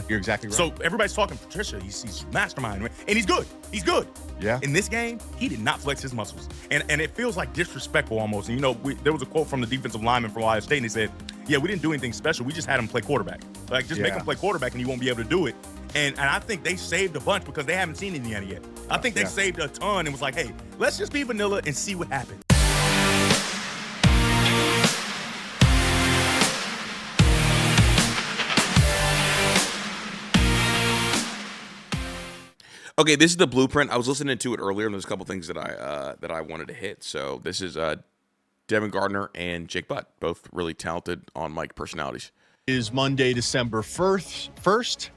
You're exactly right. So everybody's talking Patricia. He's mastermind, and he's good. He's good. Yeah. In this game, he did not flex his muscles, and it feels like disrespectful almost. And there was a quote from the defensive lineman from Ohio State, and he said, "Yeah, we didn't do anything special. We just had him play quarterback. Like just make him play quarterback, and he won't be able to do it." And I think they saved a bunch because they haven't seen Indiana yet. I think they saved a ton and was like, "Hey, let's just be vanilla and see what happens." Okay, this is the blueprint. I was listening to it earlier, and there's a couple things that I wanted to hit. So this is Devin Gardner and Jake Butt, both really talented on mic personalities. Is Monday, December 1st.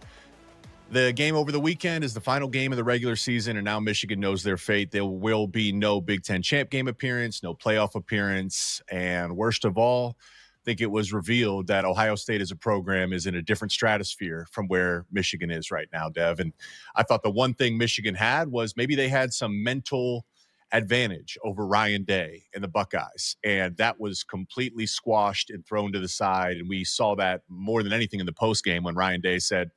The game over the weekend is the final game of the regular season, and now Michigan knows their fate. There will be no Big Ten champ game appearance, no playoff appearance, and worst of all, I think it was revealed that Ohio State as a program is in a different stratosphere from where Michigan is right now, Dev. And I thought the one thing Michigan had was maybe they had some mental advantage over Ryan Day and the Buckeyes. And that was completely squashed and thrown to the side. And we saw that more than anything in the postgame when Ryan Day said,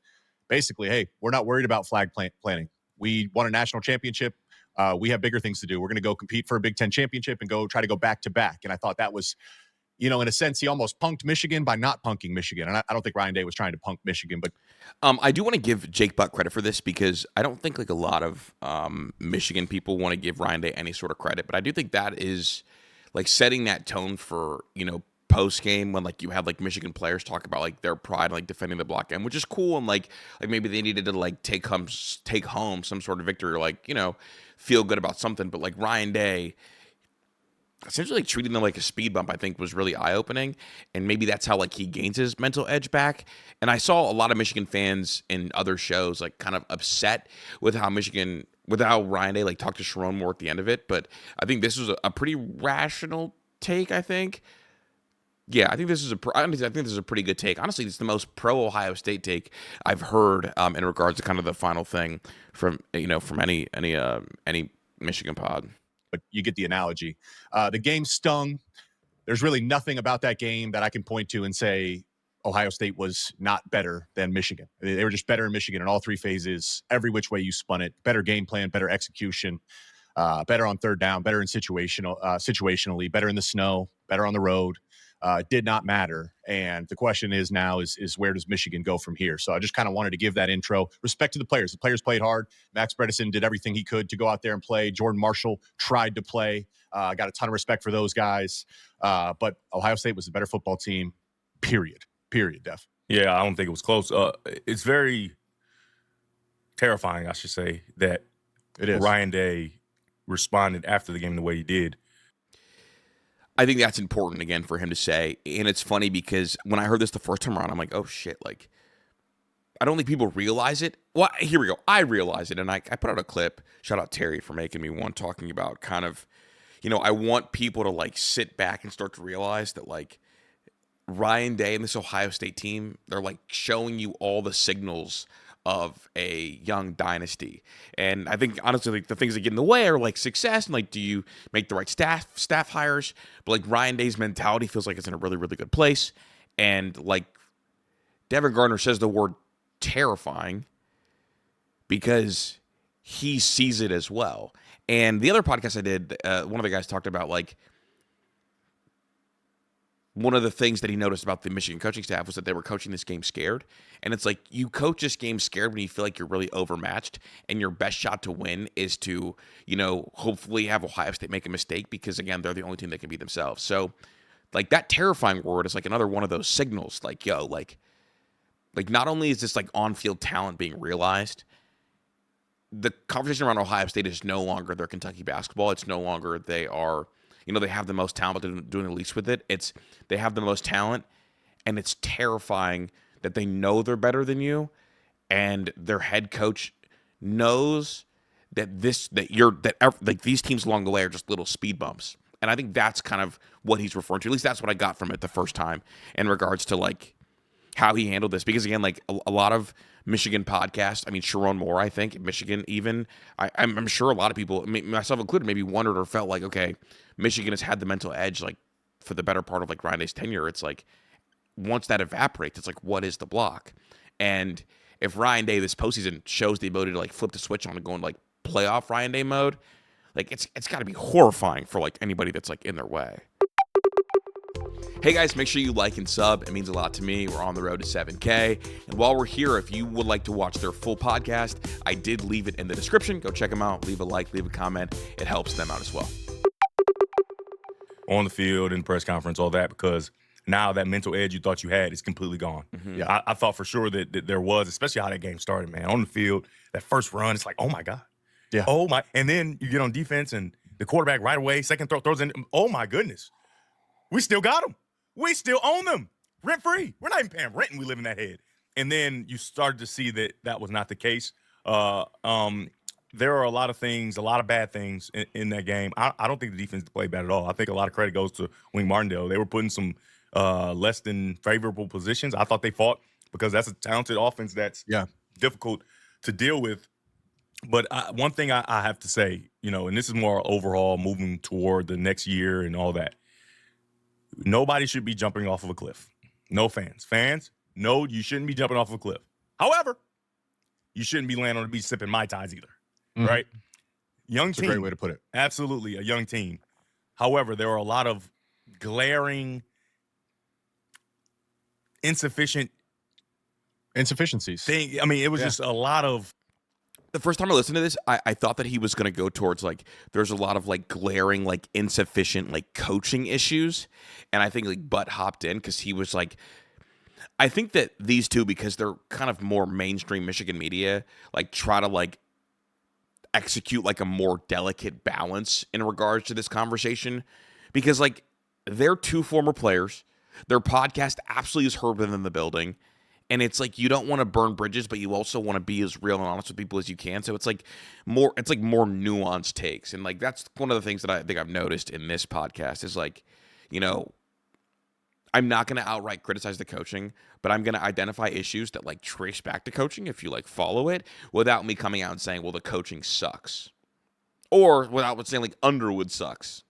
basically, hey, we're not worried about flag planting. We won a national championship. We have bigger things to do. We're going to go compete for a Big Ten championship and go try to go back to back. And I thought that was, in a sense, he almost punked Michigan by not punking Michigan. And I don't think Ryan Day was trying to punk Michigan. But I do want to give Jake Butt credit for this because I don't think like a lot of Michigan people want to give Ryan Day any sort of credit. But I do think that is like setting that tone for, post game when like you have like Michigan players talk about like their pride like defending the block game, which is cool, and like maybe they needed to like take home some sort of victory or like feel good about something. But like Ryan Day essentially like treating them like a speed bump, I think was really eye-opening, and maybe that's how like he gains his mental edge back. And I saw a lot of Michigan fans in other shows like kind of upset with how Ryan Day like talked to Sharon Moore at the end of it, but I think this was a pretty rational take. I think I think this is a pretty good take. Honestly, it's the most pro Ohio State take I've heard in regards to kind of the final thing from any Michigan pod. But you get the analogy. The game stung. There's really nothing about that game that I can point to and say Ohio State was not better than Michigan. They were just better in Michigan in all three phases, every which way you spun it. Better game plan, better execution, better on third down, better in situationally, better in the snow, better on the road. Did not matter. And the question is now is where does Michigan go from here? So I just kind of wanted to give that intro. Respect to the players. The players played hard. Max Bredesen did everything he could to go out there and play. Jordan Marshall tried to play. Got a ton of respect for those guys. But Ohio State was a better football team, period, Def. Yeah, I don't think it was close. It's very terrifying, I should say, that it is. Ryan Day responded after the game the way he did. I think that's important, again, for him to say. And it's funny because when I heard this the first time around, I'm like, oh, shit. Like, I don't think people realize it. Well, here we go. I realize it. And I put out a clip. Shout out Terry for making me one, talking about kind of, I want people to, like, sit back and start to realize that, like, Ryan Day and this Ohio State team, they're, like, showing you all the signals of a young dynasty. And I think, honestly, like, the things that get in the way are like success and like, do you make the right staff hires? But like Ryan Day's mentality feels like it's in a really, really good place. And like Devin Gardner says the word terrifying because he sees it as well. And the other podcast I did, one of the guys talked about like, one of the things that he noticed about the Michigan coaching staff was that they were coaching this game scared. And it's like, you coach this game scared when you feel like you're really overmatched, and your best shot to win is to, hopefully have Ohio State make a mistake because, again, they're the only team that can beat themselves. So, like, that terrifying word is like another one of those signals. Like, yo, like not only is this like on-field talent being realized, the conversation around Ohio State is no longer their Kentucky basketball. It's no longer they are... they have the most talent, but they're doing the least with it. It's they have the most talent, and it's terrifying that they know they're better than you, and their head coach knows that these teams along the way are just little speed bumps. And I think that's kind of what he's referring to. At least that's what I got from it the first time in regards to like how he handled this. Because again, like a lot of Michigan podcasts, I mean, Sharon Moore, I think, Michigan even, I'm sure a lot of people, myself included, maybe wondered or felt like, okay, Michigan has had the mental edge like for the better part of like Ryan Day's tenure. It's like once that evaporates, it's like, what is the block? And if Ryan Day this postseason shows the ability to like flip the switch on and go into like playoff Ryan Day mode, like it's got to be horrifying for like anybody that's like in their way. Hey guys, make sure you like and sub. It means a lot to me. We're on the road to 7K. And while we're here, if you would like to watch their full podcast, I did leave it in the description. Go check them out. Leave a like, leave a comment. It helps them out as well. On the field, in the press conference, all that, because now that mental edge you thought you had is completely gone. Yeah, I thought for sure that there was, especially how that game started, man. On the field, that first run, it's like, oh my God. Yeah. Oh my. And then you get on defense and the quarterback right away, second throw, throws in. Oh my goodness. We still got them. We still own them rent free. We're not even paying rent and we live in that head. And then you started to see that was not the case. There are a lot of things, a lot of bad things in that game. I don't think the defense played bad at all. I think a lot of credit goes to Wink Martindale. They were put in some less than favorable positions. I thought they fought because that's a talented offense that's difficult to deal with. But one thing I have to say, and this is more overall moving toward the next year and all that. Nobody should be jumping off of a cliff. No fans. Fans, no, you shouldn't be jumping off of a cliff. However, you shouldn't be laying on the beach sipping Mai Tais either, right? Young That's team. a great way to put it. Absolutely, a young team. However, there are a lot of glaring, Insufficiencies. things. I mean, it was just a lot of. The first time I listened to this, I thought that he was going to go towards like there's a lot of like glaring like insufficient like coaching issues, and I think like Butt hopped in because he was like, I think that these two, because they're kind of more mainstream Michigan media, like try to like execute like a more delicate balance in regards to this conversation, because like they're two former players, their podcast absolutely is heard within the building. And it's like you don't want to burn bridges, but you also want to be as real and honest with people as you can. So it's like more nuanced takes. And like that's one of the things that I think I've noticed in this podcast is like, I'm not going to outright criticize the coaching, but I'm going to identify issues that like trace back to coaching if you like follow it, without me coming out and saying, well, the coaching sucks. Or without saying like Underwood sucks.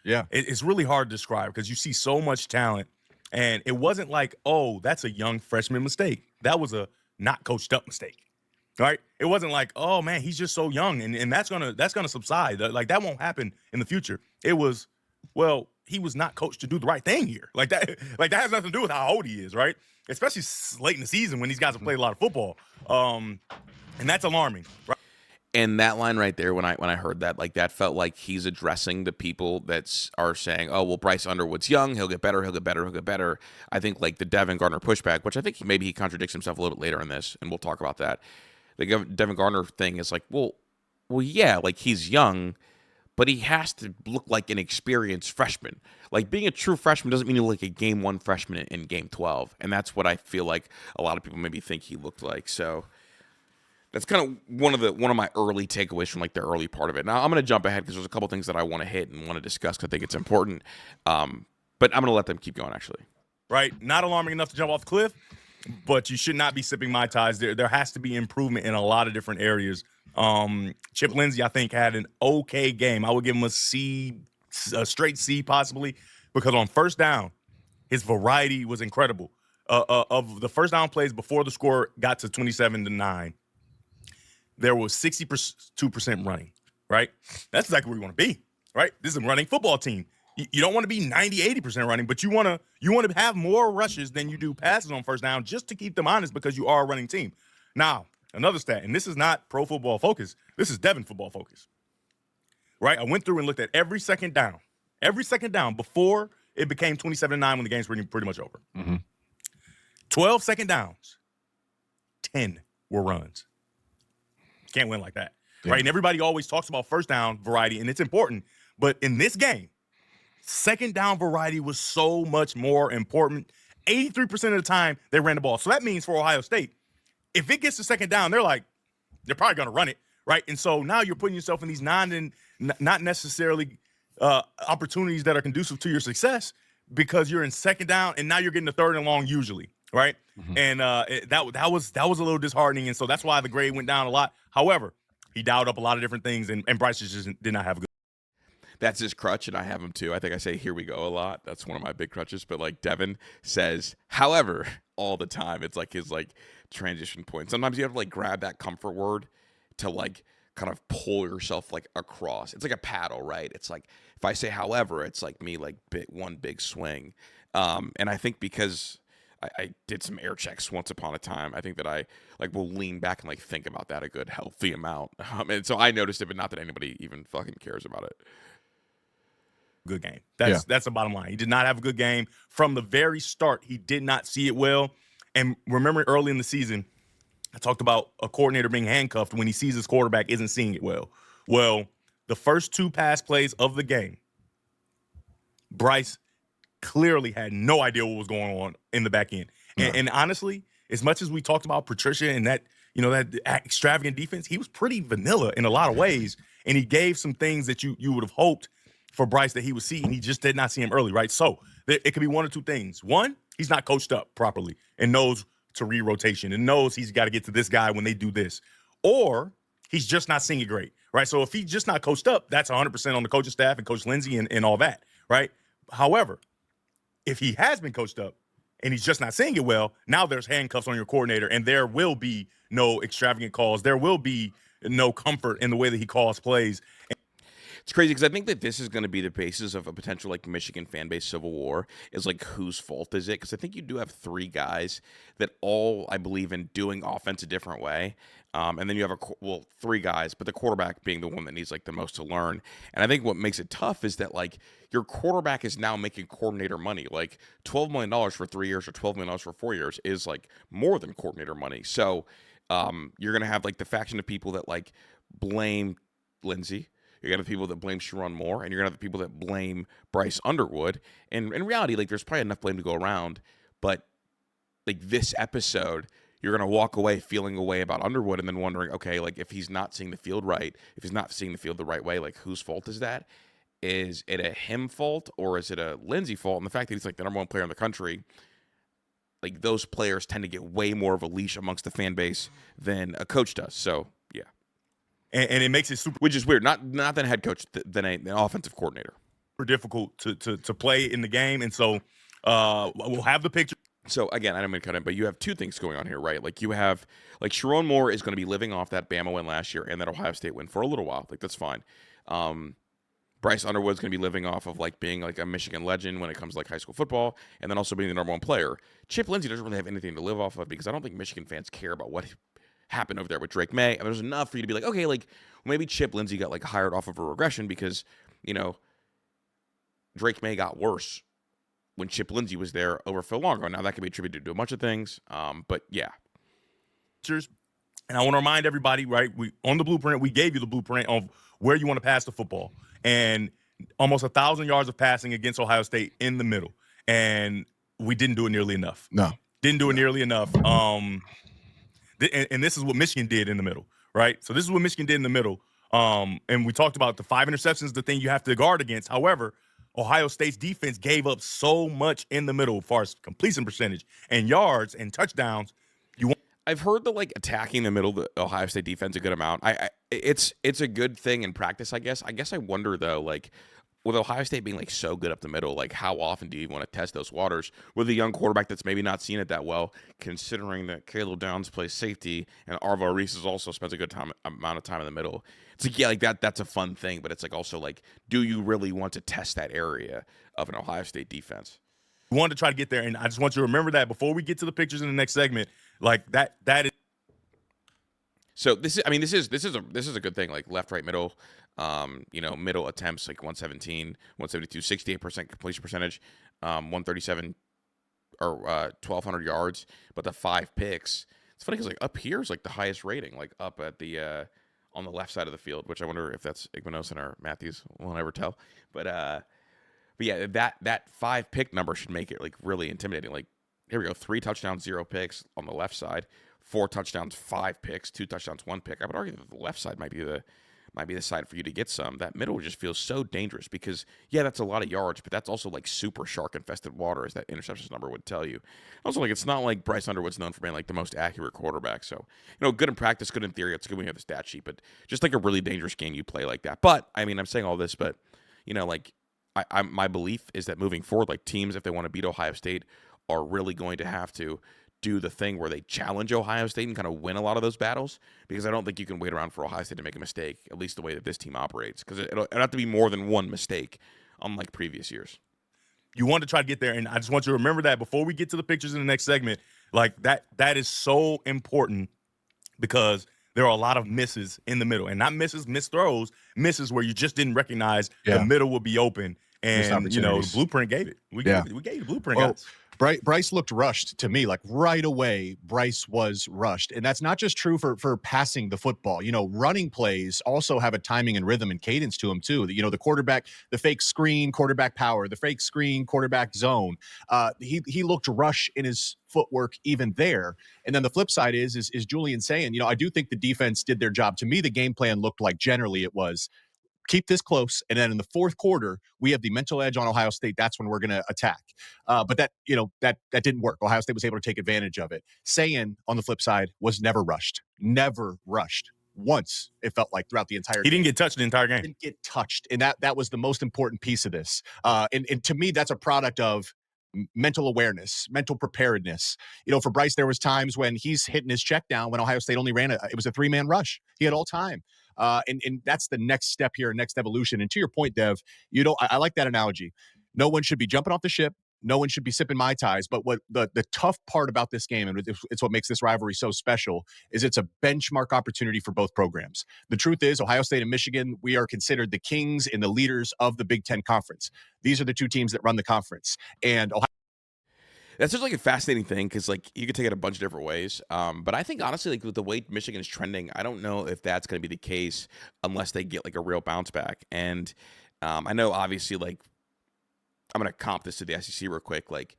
Yeah. It's really hard to describe because you see so much talent. And it wasn't like, oh, that's a young freshman mistake. That was a not coached up mistake, right? It wasn't like, oh man, he's just so young, and that's gonna subside. Like that won't happen in the future. It was, well, he was not coached to do the right thing here. Like that has nothing to do with how old he is, right? Especially late in the season when these guys have played a lot of football, and that's alarming, right? And that line right there, when I heard that, like that felt like he's addressing the people that are saying, "Oh, well, Bryce Underwood's young. He'll get better. He'll get better. He'll get better." I think like the Devin Gardner pushback, which I think maybe he contradicts himself a little bit later in this, and we'll talk about that. The Devin Gardner thing is like, well, yeah, like he's young, but he has to look like an experienced freshman. Like being a true freshman doesn't mean you look like a game 1 freshman in game 12, and that's what I feel like a lot of people maybe think he looked like. So. That's kind of one of my early takeaways from like the early part of it. Now I'm going to jump ahead because there's a couple things that I want to hit and want to discuss because I think it's important. But I'm going to let them keep going actually. Right, not alarming enough to jump off the cliff, but you should not be sipping Mai Tais. There has to be improvement in a lot of different areas. Chip Lindsey, I think, had an okay game. I would give him a C, a straight C possibly, because on first down, his variety was incredible. Of the first down plays before the score got to 27-9. There was 62% running, right? That's exactly where you want to be, right? This is a running football team. You don't want to be 90-80% running, but you want to have more rushes than you do passes on first down just to keep them honest because you are a running team. Now, another stat, and this is not Pro Football Focus. This is Devin Football Focus, right? I went through and looked at every second down before it became 27-9 when the game's pretty much over. 12 second downs, 10 were runs. Can't win like that, right? And everybody always talks about first down variety, and it's important. But in this game, second down variety was so much more important. 83% of the time, they ran the ball. So that means for Ohio State, if it gets to second down, they're probably going to run it, right? And so now you're putting yourself in these not necessarily opportunities that are conducive to your success because you're in second down, and now you're getting the third and long usually. Right. And that was a little disheartening. And so that's why the grade went down a lot. However, he dialed up a lot of different things, and Bryce just did not have a good. That's his crutch, and I have him too. I think I say "here we go" a lot. That's one of my big crutches. But like Devin says, however, all the time. It's like his like transition point. Sometimes you have to like grab that comfort word to like kind of pull yourself like across. It's like a paddle, right? It's like if I say however, it's like me like one big swing. And I think because I did some air checks once upon a time, I think that I like will lean back and like think about that a good healthy amount. And so I noticed it, but not that anybody even fucking cares about it. Good game. That's the bottom line. He did not have a good game from the very start. He did not see it well. And remember early in the season, I talked about a coordinator being handcuffed when he sees his quarterback isn't seeing it well. Well, the first 2 pass plays of the game, Bryce clearly had no idea what was going on in the back end. And honestly, as much as we talked about Patricia and that, that extravagant defense, he was pretty vanilla in a lot of ways. And he gave some things that you would have hoped for Bryce that he would see, and he just did not see him early, right? So it could be one or two things. One, he's not coached up properly and knows to read rotation and knows he's got to get to this guy when they do this. Or he's just not seeing it great, right? So if he's just not coached up, that's 100% on the coaching staff and Coach Lindsey and all that, right? However, if he has been coached up and he's just not seeing it well, now there's handcuffs on your coordinator, and there will be no extravagant calls. There will be no comfort in the way that he calls plays. It's crazy because I think that this is going to be the basis of a potential like Michigan fan base civil war is like whose fault is it? Because I think you do have 3 guys that all I believe in doing offense a different way. And then you have 3 guys, but the quarterback being the one that needs like the most to learn. And I think what makes it tough is that like your quarterback is now making coordinator money. Like $12 million for 3 years or $12 million for 4 years is like more than coordinator money. So you're going to have like the faction of people that like blame Lindsey. You're going to have people that blame Sherrone Moore, and you're going to have the people that blame Bryce Underwood. And in reality, like there's probably enough blame to go around. But like this episode, you're going to walk away feeling a way about Underwood and then wondering, okay, like if he's not seeing the field right, if he's not seeing the field the right way, like whose fault is that? Is it a him fault or is it a Lindsey fault? And the fact that he's like the number 1 player in the country, like those players tend to get way more of a leash amongst the fan base than a coach does. So, yeah. And it makes it super, which is weird. Not than a head coach, than an offensive coordinator. super difficult to play in the game. And so we'll have the picture. So again, I don't mean to cut in, but you have 2 things going on here, right? Like you have like Sherrone Moore is going to be living off that Bama win last year and that Ohio State win for a little while. Like that's fine. Bryce Underwood's going to be living off of like being like a Michigan legend when it comes to like high school football, and then also being the number 1 player. Chip Lindsey doesn't really have anything to live off of because I don't think Michigan fans care about what happened over there with Drake May. And there's enough for you to be like, okay, like maybe Chip Lindsey got like hired off of a regression because, Drake May got worse when Chip Lindsey was there over Phil Longo. Now that can be attributed to a bunch of things. But yeah. And I want to remind everybody, right? On the blueprint, we gave you the blueprint of where you want to pass the football. And almost 1,000 yards of passing against Ohio State in the middle. And we didn't do it nearly enough. Didn't do it nearly enough. And this is what Michigan did in the middle, right? So this is what Michigan did in the middle. And we talked about the 5 interceptions, the thing you have to guard against. However, Ohio State's defense gave up so much in the middle as far as completion percentage and yards and touchdowns. I've heard that like attacking the middle, the Ohio State defense a good amount. It's a good thing in practice, I guess. I wonder though, like with Ohio State being like so good up the middle, like how often do you want to test those waters with a young quarterback that's maybe not seen it that well, considering that Caleb Downs plays safety and Arvo Reese also spends a good amount of time in the middle. It's like, yeah, like that's a fun thing, but it's like also like, do you really want to test that area of an Ohio State defense? We wanted to try to get there, and I just want you to remember that before we get to the pictures in the next segment, like that is. So this is a good thing, like left, right, middle, middle attempts like 117, 172, 68% completion percentage, 137 or 1,200 yards, but the 5 picks. It's funny because like up here is like the highest rating, like up at the on the left side of the field, which I wonder if that's Igmanosin or Matthews. We'll never tell, but yeah, that 5 pick number should make it like really intimidating. Like here we go, 3 touchdowns, 0 picks on the left side. 4 touchdowns, 5 picks, 2 touchdowns, 1 pick. I would argue that the left side might be the side for you to get some. That middle just feels so dangerous because, yeah, that's a lot of yards, but that's also like super shark-infested water, as that interceptions number would tell you. Also, like it's not like Bryce Underwood's known for being like the most accurate quarterback. So, good in practice, good in theory. It's good when you have the stat sheet, but just like a really dangerous game you play like that. But I mean, I'm saying all this, but like my belief is that moving forward, like teams, if they want to beat Ohio State, are really going to have to do the thing where they challenge Ohio State and kind of win a lot of those battles, because I don't think you can wait around for Ohio State to make a mistake, at least the way that this team operates, because it'll have to be more than one mistake, unlike previous years. You want to try to get there, and I just want you to remember that before we get to the pictures in the next segment. Like that is so important, because there are a lot of misses in the middle, and not misses, missed throws, misses where you just didn't recognize the middle would be open. And, the blueprint gave it. We gave the blueprint, guys. Bryce looked rushed to me, like right away. Bryce was rushed. And that's not just true for passing the football. Running plays also have a timing and rhythm and cadence to them too. The quarterback, the fake screen, quarterback power, the fake screen, quarterback zone. He looked rush in his footwork even there. And then the flip side is Julian saying, I do think the defense did their job. To me, the game plan looked like generally it was keep this close, and then in the fourth quarter, we have the mental edge on Ohio State. That's when we're going to attack. But that didn't work. Ohio State was able to take advantage of it. Sayin, on the flip side, was never rushed. Once, it felt like, throughout the entire game. He didn't get touched the entire game. Didn't get touched, and that was the most important piece of this. And to me, that's a product of mental awareness, mental preparedness. For Bryce, there was times when he's hitting his check down when Ohio State only ran it was a 3-man rush. He had all time. And that's the next step here, next evolution. And to your point, Dev, I like that analogy. No one should be jumping off the ship. No one should be sipping Mai Tais. But what the tough part about this game, and it's what makes this rivalry so special, is it's a benchmark opportunity for both programs. The truth is, Ohio State and Michigan, we are considered the kings and the leaders of the Big Ten Conference. These are the two teams that run the conference. And that's just like a fascinating thing, because like you could take it a bunch of different ways. But I think honestly, like with the way Michigan is trending, I don't know if that's going to be the case unless they get like a real bounce back. And I know obviously, like, I'm going to comp this to the SEC real quick. Like,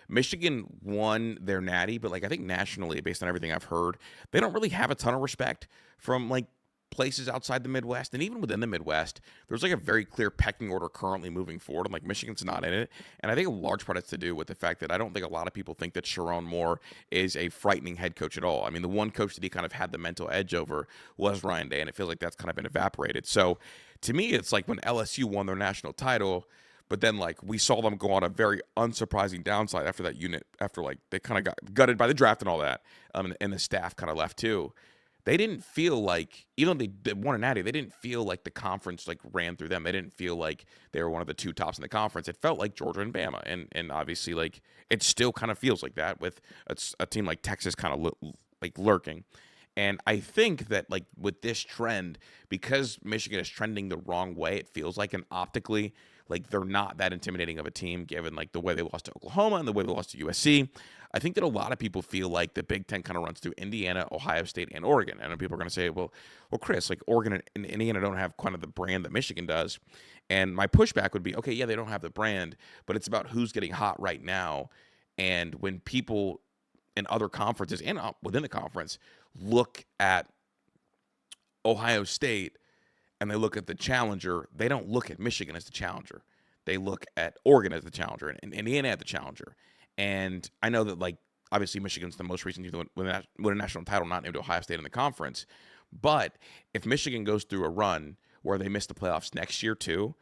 Michigan won their natty, but like I think nationally, based on everything I've heard, they don't really have a ton of respect from like places outside the Midwest, and even within the Midwest, there's like a very clear pecking order currently moving forward, and like Michigan's not in it. And I think a large part has to do with the fact that I don't think a lot of people think that Sharon Moore is a frightening head coach at all. I mean, the one coach that he kind of had the mental edge over was Ryan Day, and it feels like that's kind of been evaporated. So to me, it's like when LSU won their national title, but then like we saw them go on a very unsurprising downside after that unit, after like they kind of got gutted by the draft and all that, and the staff kind of left too. They didn't feel like, even though they won a natty, they didn't feel like the conference like ran through them. They didn't feel like they were one of the two tops in the conference. It felt like Georgia and Bama, and obviously like it still kind of feels like that with a team like Texas kind of like lurking. And I think that like with this trend, because Michigan is trending the wrong way, it feels like, and optically, like they're not that intimidating of a team given like the way they lost to Oklahoma and the way they lost to USC. I think that a lot of people feel like the Big Ten kind of runs through Indiana, Ohio State, and Oregon. And people are going to say, well, Chris, like Oregon and Indiana don't have kind of the brand that Michigan does. And my pushback would be, okay, yeah, they don't have the brand, but it's about who's getting hot right now. And when people in other conferences and within the conference look at Ohio State and they look at the challenger, they don't look at Michigan as the challenger. They look at Oregon as the challenger and Indiana as the challenger. And I know that, like, obviously Michigan's the most recent team to win a national title, not named Ohio State in the conference. But if Michigan goes through a run where they miss the playoffs next year too,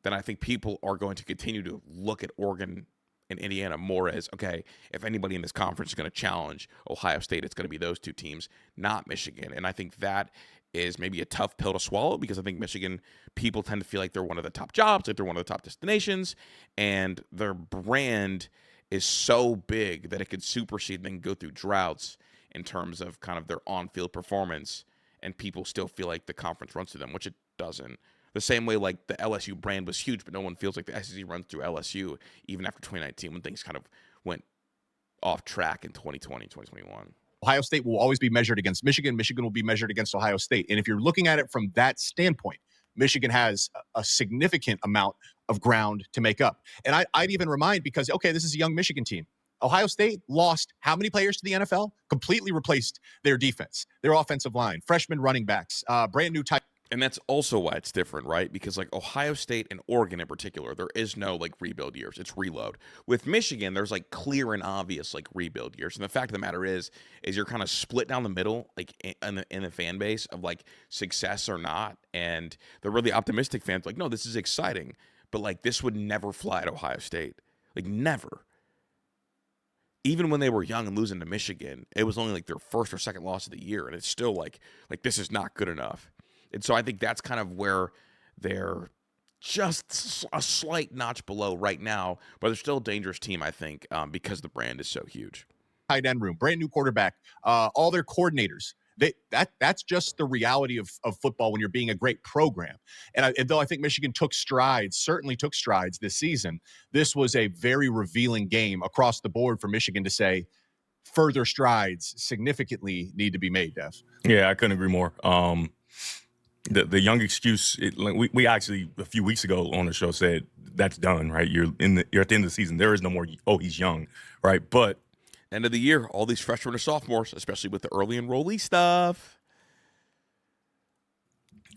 then I think people are going to continue to look at Oregon and Indiana more as, okay, if anybody in this conference is going to challenge Ohio State, it's going to be those two teams, not Michigan. And I think that is maybe a tough pill to swallow, because I think Michigan people tend to feel like they're one of the top jobs, like they're one of the top destinations, and their brand is so big that it could supersede and then go through droughts in terms of kind of their on-field performance, and people still feel like the conference runs through them, which it doesn't. The same way like the LSU brand was huge, but no one feels like the SEC runs through LSU, even after 2019 when things kind of went off track in 2020, 2021. Ohio State will always be measured against Michigan. Michigan will be measured against Ohio State. And if you're looking at it from that standpoint, Michigan has a significant amount of ground to make up. And I'd even remind, because, okay, this is a young Michigan team. Ohio State lost how many players to the NFL? Completely replaced their defense, their offensive line, freshman running backs, brand new type. And that's also why it's different, right? Because like Ohio State and Oregon in particular, there is no like rebuild years. It's reload. With Michigan, there's like clear and obvious like rebuild years. And the fact of the matter is you're kind of split down the middle, like in the fan base of like success or not. And the really optimistic fans like, no, this is exciting. But like this would never fly at Ohio State. Like never. even when they were young and losing to Michigan, it was only like their first or second loss of the year, and it's still like this is not good enough. And so I think that's kind of where they're just a slight notch below right now, but they're still a dangerous team, I think, because the brand is so huge. Tight end room, brand new quarterback, all their coordinators. That's just the reality of football when you're being a great program. And though I think Michigan certainly took strides this season, this was a very revealing game across the board for Michigan to say further strides significantly need to be made, Dev. Yeah, I couldn't agree more. The young excuse, we actually a few weeks ago on the show said that's done, right? You're at the end of the season. There is no more, oh, he's young, right? But end of the year, all these freshmen are sophomores, especially with the early enrollee stuff.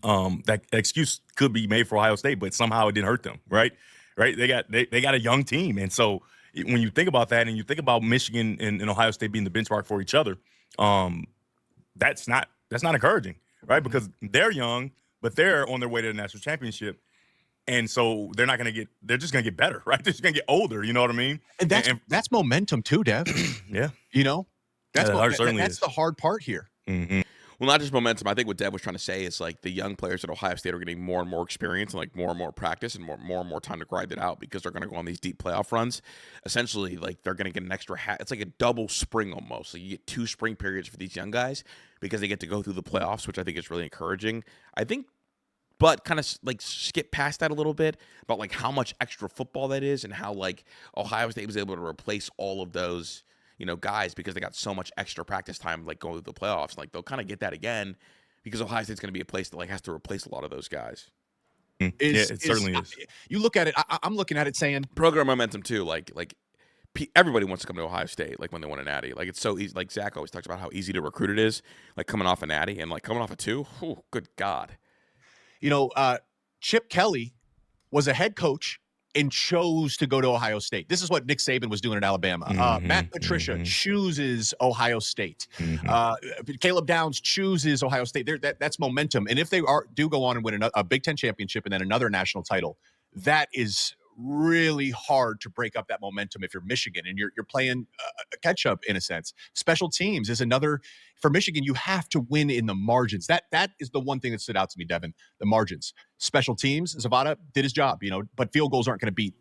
That excuse could be made for Ohio State, but somehow it didn't hurt them, right? They got a young team, and so when you think about that, and you think about Michigan and Ohio State being the benchmark for each other, that's not encouraging, right? Because they're young, but they're on their way to the national championship. And so they're just going to get better, right? They're just going to get older. You know what I mean? And that's momentum too, Dev. Yeah. That's that's the hard part here. Mm-hmm. Well, not just momentum. I think what Dev was trying to say is like the young players at Ohio State are getting more and more experience and like more and more practice and more and more time to grind it out because they're going to go on these deep playoff runs. Essentially, like they're going to get an extra it's like a double spring almost. Like you get 2 spring periods for these young guys because they get to go through the playoffs, which I think is really encouraging. I think but kind of like skip past that a little bit about like how much extra football that is and how like Ohio State was able to replace all of those, guys because they got so much extra practice time like going through the playoffs. Like they'll kind of get that again because Ohio State's going to be a place that like has to replace a lot of those guys. It certainly is. You look at it. I'm looking at it saying program momentum too. Like everybody wants to come to Ohio State. Like when they want a natty, like it's so easy. Like Zach always talks about how easy to recruit it is. Like coming off a natty and like coming off a 2. Oh, good God. Chip Kelly was a head coach and chose to go to Ohio State. This is what Nick Saban was doing at Alabama. Matt Patricia chooses Ohio State. Caleb Downs chooses Ohio State. That's momentum. And if they do go on and win a Big Ten championship and then another national title, that is really hard to break up that momentum if you're Michigan and you're playing catch up in a sense. Special teams is another for Michigan. You have to win in the margins. That is the one thing that stood out to me, Devin. The margins. Special teams. Zavada did his job, but field goals aren't going to beat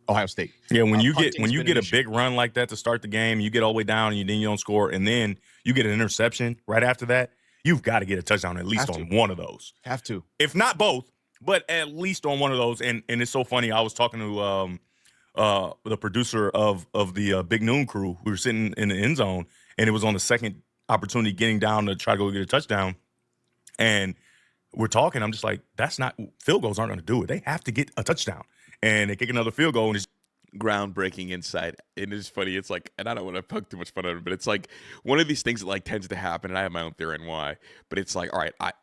Ohio State. Yeah, when you get a big run like that to start the game, you get all the way down and then you don't score, and then you get an interception right after that. You've got to get a touchdown at least on one of those. Have to, if not both. But at least on one of those, and it's so funny. I was talking to the producer of the Big Noon crew. We were sitting in the end zone, and it was on the second opportunity getting down to try to go get a touchdown. And we're talking. I'm just like, field goals aren't going to do it. They have to get a touchdown. And they kick another field goal, and it's groundbreaking insight. And it's funny. It's like, and I don't want to poke too much fun at it, but it's like one of these things that like tends to happen. And I have my own theory on why, but it's like, all right, I'm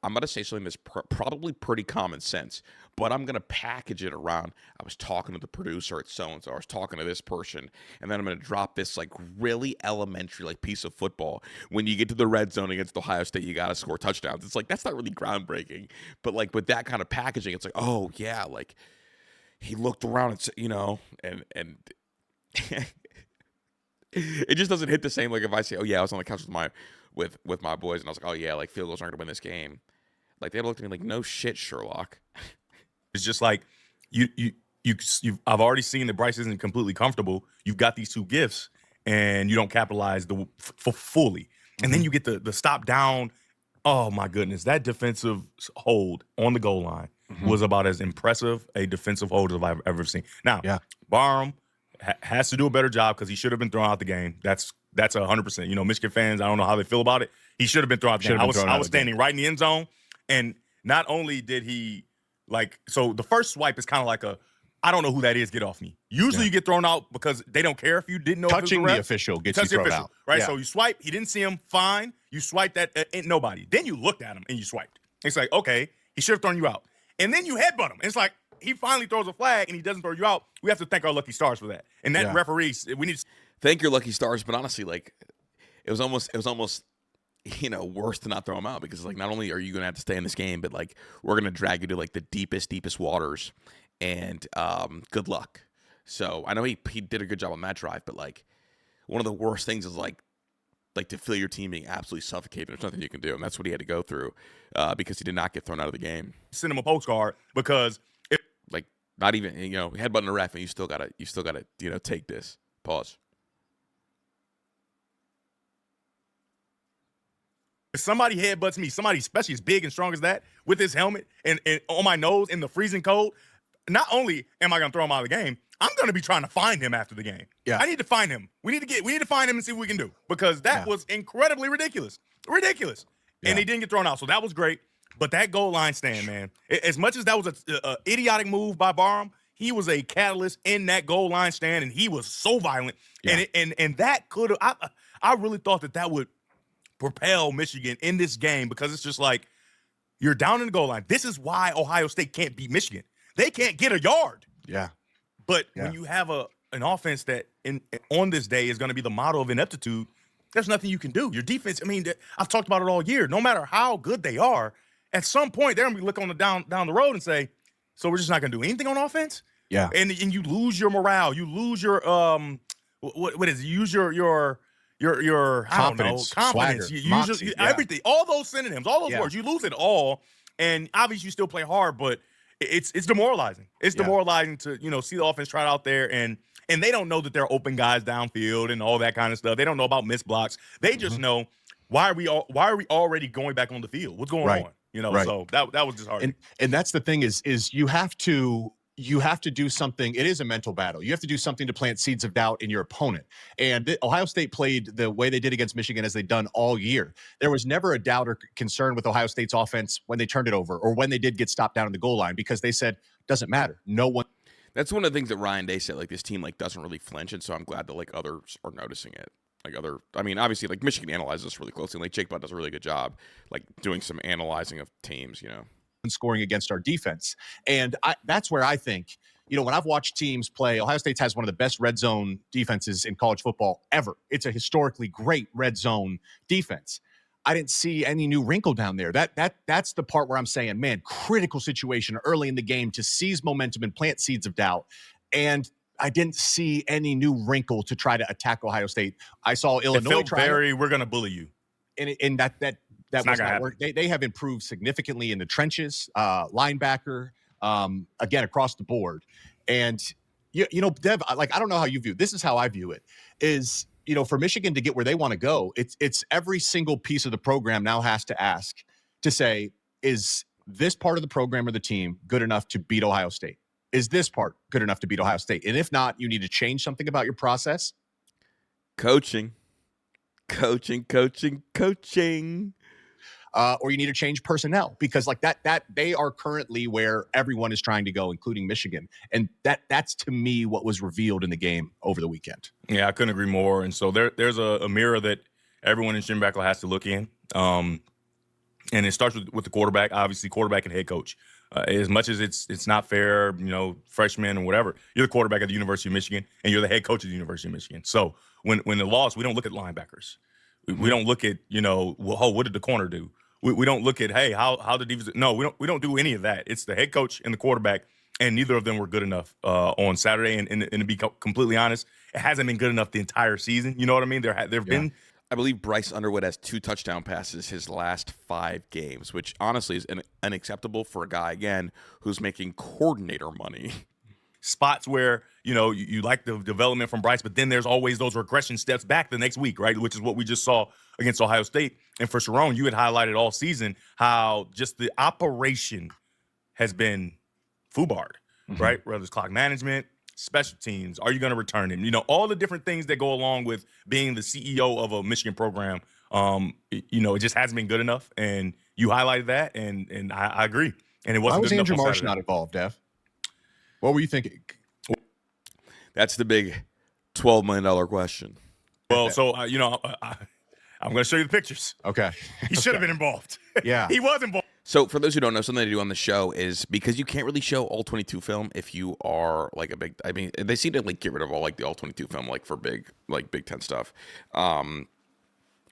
going to say something that's probably pretty common sense, but I'm going to package it around. I was talking to the producer at so-and-so, I was talking to this person, and then I'm going to drop this like really elementary, like piece of football. When you get to the red zone against Ohio State, you got to score touchdowns. It's like, that's not really groundbreaking, but like with that kind of packaging, it's like, oh yeah, like, he looked around and and it just doesn't hit the same. Like if I say, oh yeah, I was on the couch with my boys and I was like, oh yeah, like field goals aren't gonna win this game. Like they looked at me like, no shit, Sherlock. It's just like I've already seen that Bryce isn't completely comfortable. You've got these 2 gifts and you don't capitalize fully. And then you get the stop down. Oh my goodness, that defensive hold on the goal line was about as impressive a defensive hold as I've ever seen. Now, Barham has to do a better job because he should have been thrown out the game. That's 100%. Michigan fans, I don't know how they feel about it. He should have been thrown out the game. I was standing right in the end zone, and not only did he so the first swipe is kind of like I don't know who that is. Get off me. Usually you get thrown out because they don't care if you didn't know. Touching the official gets you thrown out. Right? Yeah. So you swipe. He didn't see him. Fine. You swipe that. Ain't nobody. Then you looked at him and you swiped. It's like, okay, he should have thrown you out. And then you headbutt him. It's like he finally throws a flag and he doesn't throw you out. We have to thank our lucky stars for that. And that referees, we need to thank your lucky stars. But honestly, like it was almost worse to not throw him out because like not only are you going to have to stay in this game, but like we're going to drag you to like the deepest waters. And good luck. So I know he did a good job on that drive, but like one of the worst things is like to feel your team being absolutely suffocated. There's nothing you can do, and that's what he had to go through because he did not get thrown out of the game. Send him a postcard because like not even headbutting the ref, and you still gotta take this. Pause. if somebody headbutts me, somebody especially as big and strong as that, with his helmet and on my nose in the freezing cold, not only am I going to throw him out of the game, I'm going to be trying to find him after the game. Yeah. I need to find him. We need to find him and see what we can do, because that was incredibly ridiculous. Ridiculous. Yeah. And he didn't get thrown out, so that was great. But that goal line stand, man, as much as that was a idiotic move by Barham, he was a catalyst in that goal line stand, and he was so violent. Yeah. And that could have I really thought that would propel Michigan in this game, because it's just like, you're down in the goal line. This is why Ohio State can't beat Michigan. They can't get a yard. Yeah. But when you have an offense that on this day is going to be the model of ineptitude, there's nothing you can do. Your defense, I mean, I've talked about it all year. No matter how good they are, at some point they're going to be looking down the road and say, so we're just not going to do anything on offense? Yeah. And you lose your morale. You lose your what is it? You use your confidence, confidence. swagger, You use moxie, everything. All those synonyms, all those Yeah. words. You lose it all, and obviously you still play hard, but it's demoralizing. It's demoralizing to see the offense trot out there and they don't know that there are open guys downfield and all that kind of stuff. They don't know about missed blocks. They just know why are we already going back on the field? What's going on? Right. So that was just hard. And that's the thing is you have to do something. It is a mental battle. You have to do something to plant seeds of doubt in your opponent. And Ohio State played the way they did against Michigan as they've done all year. There was never a doubt or concern with Ohio State's offense when they turned it over or when they did get stopped down in the goal line, because they said, doesn't matter. No one. That's one of the things that Ryan Day said, like, this team, like, doesn't really flinch, and so I'm glad that, like, others are noticing it. Like, obviously, like, Michigan analyzes this really closely, and, like, Jake Butt does a really good job, like, doing some analyzing of teams, scoring against our defense. And that's where I think, when I've watched teams play, Ohio State has one of the best red zone defenses in college football ever. It's a historically great red zone defense. I didn't see any new wrinkle down there. That's the part where I'm saying, man, critical situation early in the game to seize momentum and plant seeds of doubt. And I didn't see any new wrinkle to try to attack Ohio State. I saw Illinois we're going to bully you. And that was not work. They have improved significantly in the trenches, linebacker, again, across the board. And, Dev, like, I don't know how you view it. This is how I view it is, for Michigan to get where they want to go, it's every single piece of the program now has to ask to say, is this part of the program or the team good enough to beat Ohio State? Is this part good enough to beat Ohio State? And if not, you need to change something about your process. Coaching. Or you need to change personnel, because like that they are currently where everyone is trying to go, including Michigan. And that's to me what was revealed in the game over the weekend. Yeah, I couldn't agree more. And so there's a mirror that everyone in Jim Beckler has to look in. And it starts with the quarterback, obviously quarterback and head coach. As much as it's not fair, freshman and whatever, you're the quarterback at the University of Michigan and you're the head coach of the University of Michigan. So when the loss, we don't look at linebackers. We don't look at, what did the corner do? We don't look at, hey, how the defense. No, we don't do any of that. It's the head coach and the quarterback, and neither of them were good enough on Saturday. And to be completely honest, it hasn't been good enough the entire season. You know what I mean? There've been. I believe Bryce Underwood has 2 touchdown passes his last 5 games, which honestly is unacceptable for a guy, again, who's making coordinator money. Spots where, you like the development from Bryce, but then there's always those regression steps back the next week, right? Which is what we just saw against Ohio State. And for Sharon, you had highlighted all season how just the operation has been foobarred, right? Whether it's clock management, special teams, are you going to return him? All the different things that go along with being the CEO of a Michigan program. It just hasn't been good enough. And you highlighted that, and I agree. And it wasn't Why was good Andrew enough on Marsh Saturday. not involved, Dev? What were you thinking? That's the big $12 million question. Well, so, I'm going to show you the pictures. Okay. He should have been involved. Yeah. He was involved. So for those who don't know, something to do on the show is because you can't really show all 22 film if you are like they seem to like get rid of all like the all 22 film like for big Ten stuff,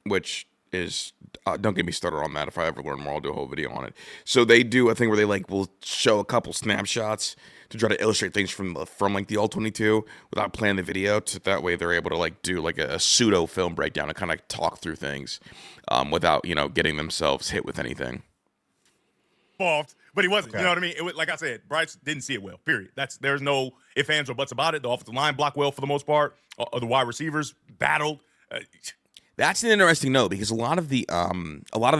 which is don't get me started on that. If I ever learn more, I'll do a whole video on it. So they do a thing where they like will show a couple snapshots to try to illustrate things from like the All-22 without playing the video. That way they're able to like do like a pseudo film breakdown and kind of talk through things without getting themselves hit with anything. Involved, but he wasn't. Okay. You know what I mean? It was, like I said, Bryce didn't see it well. Period. There's no ifs, ands, or buts about it. The offensive line blocked well for the most part. The wide receivers battled. That's an interesting note because a lot of the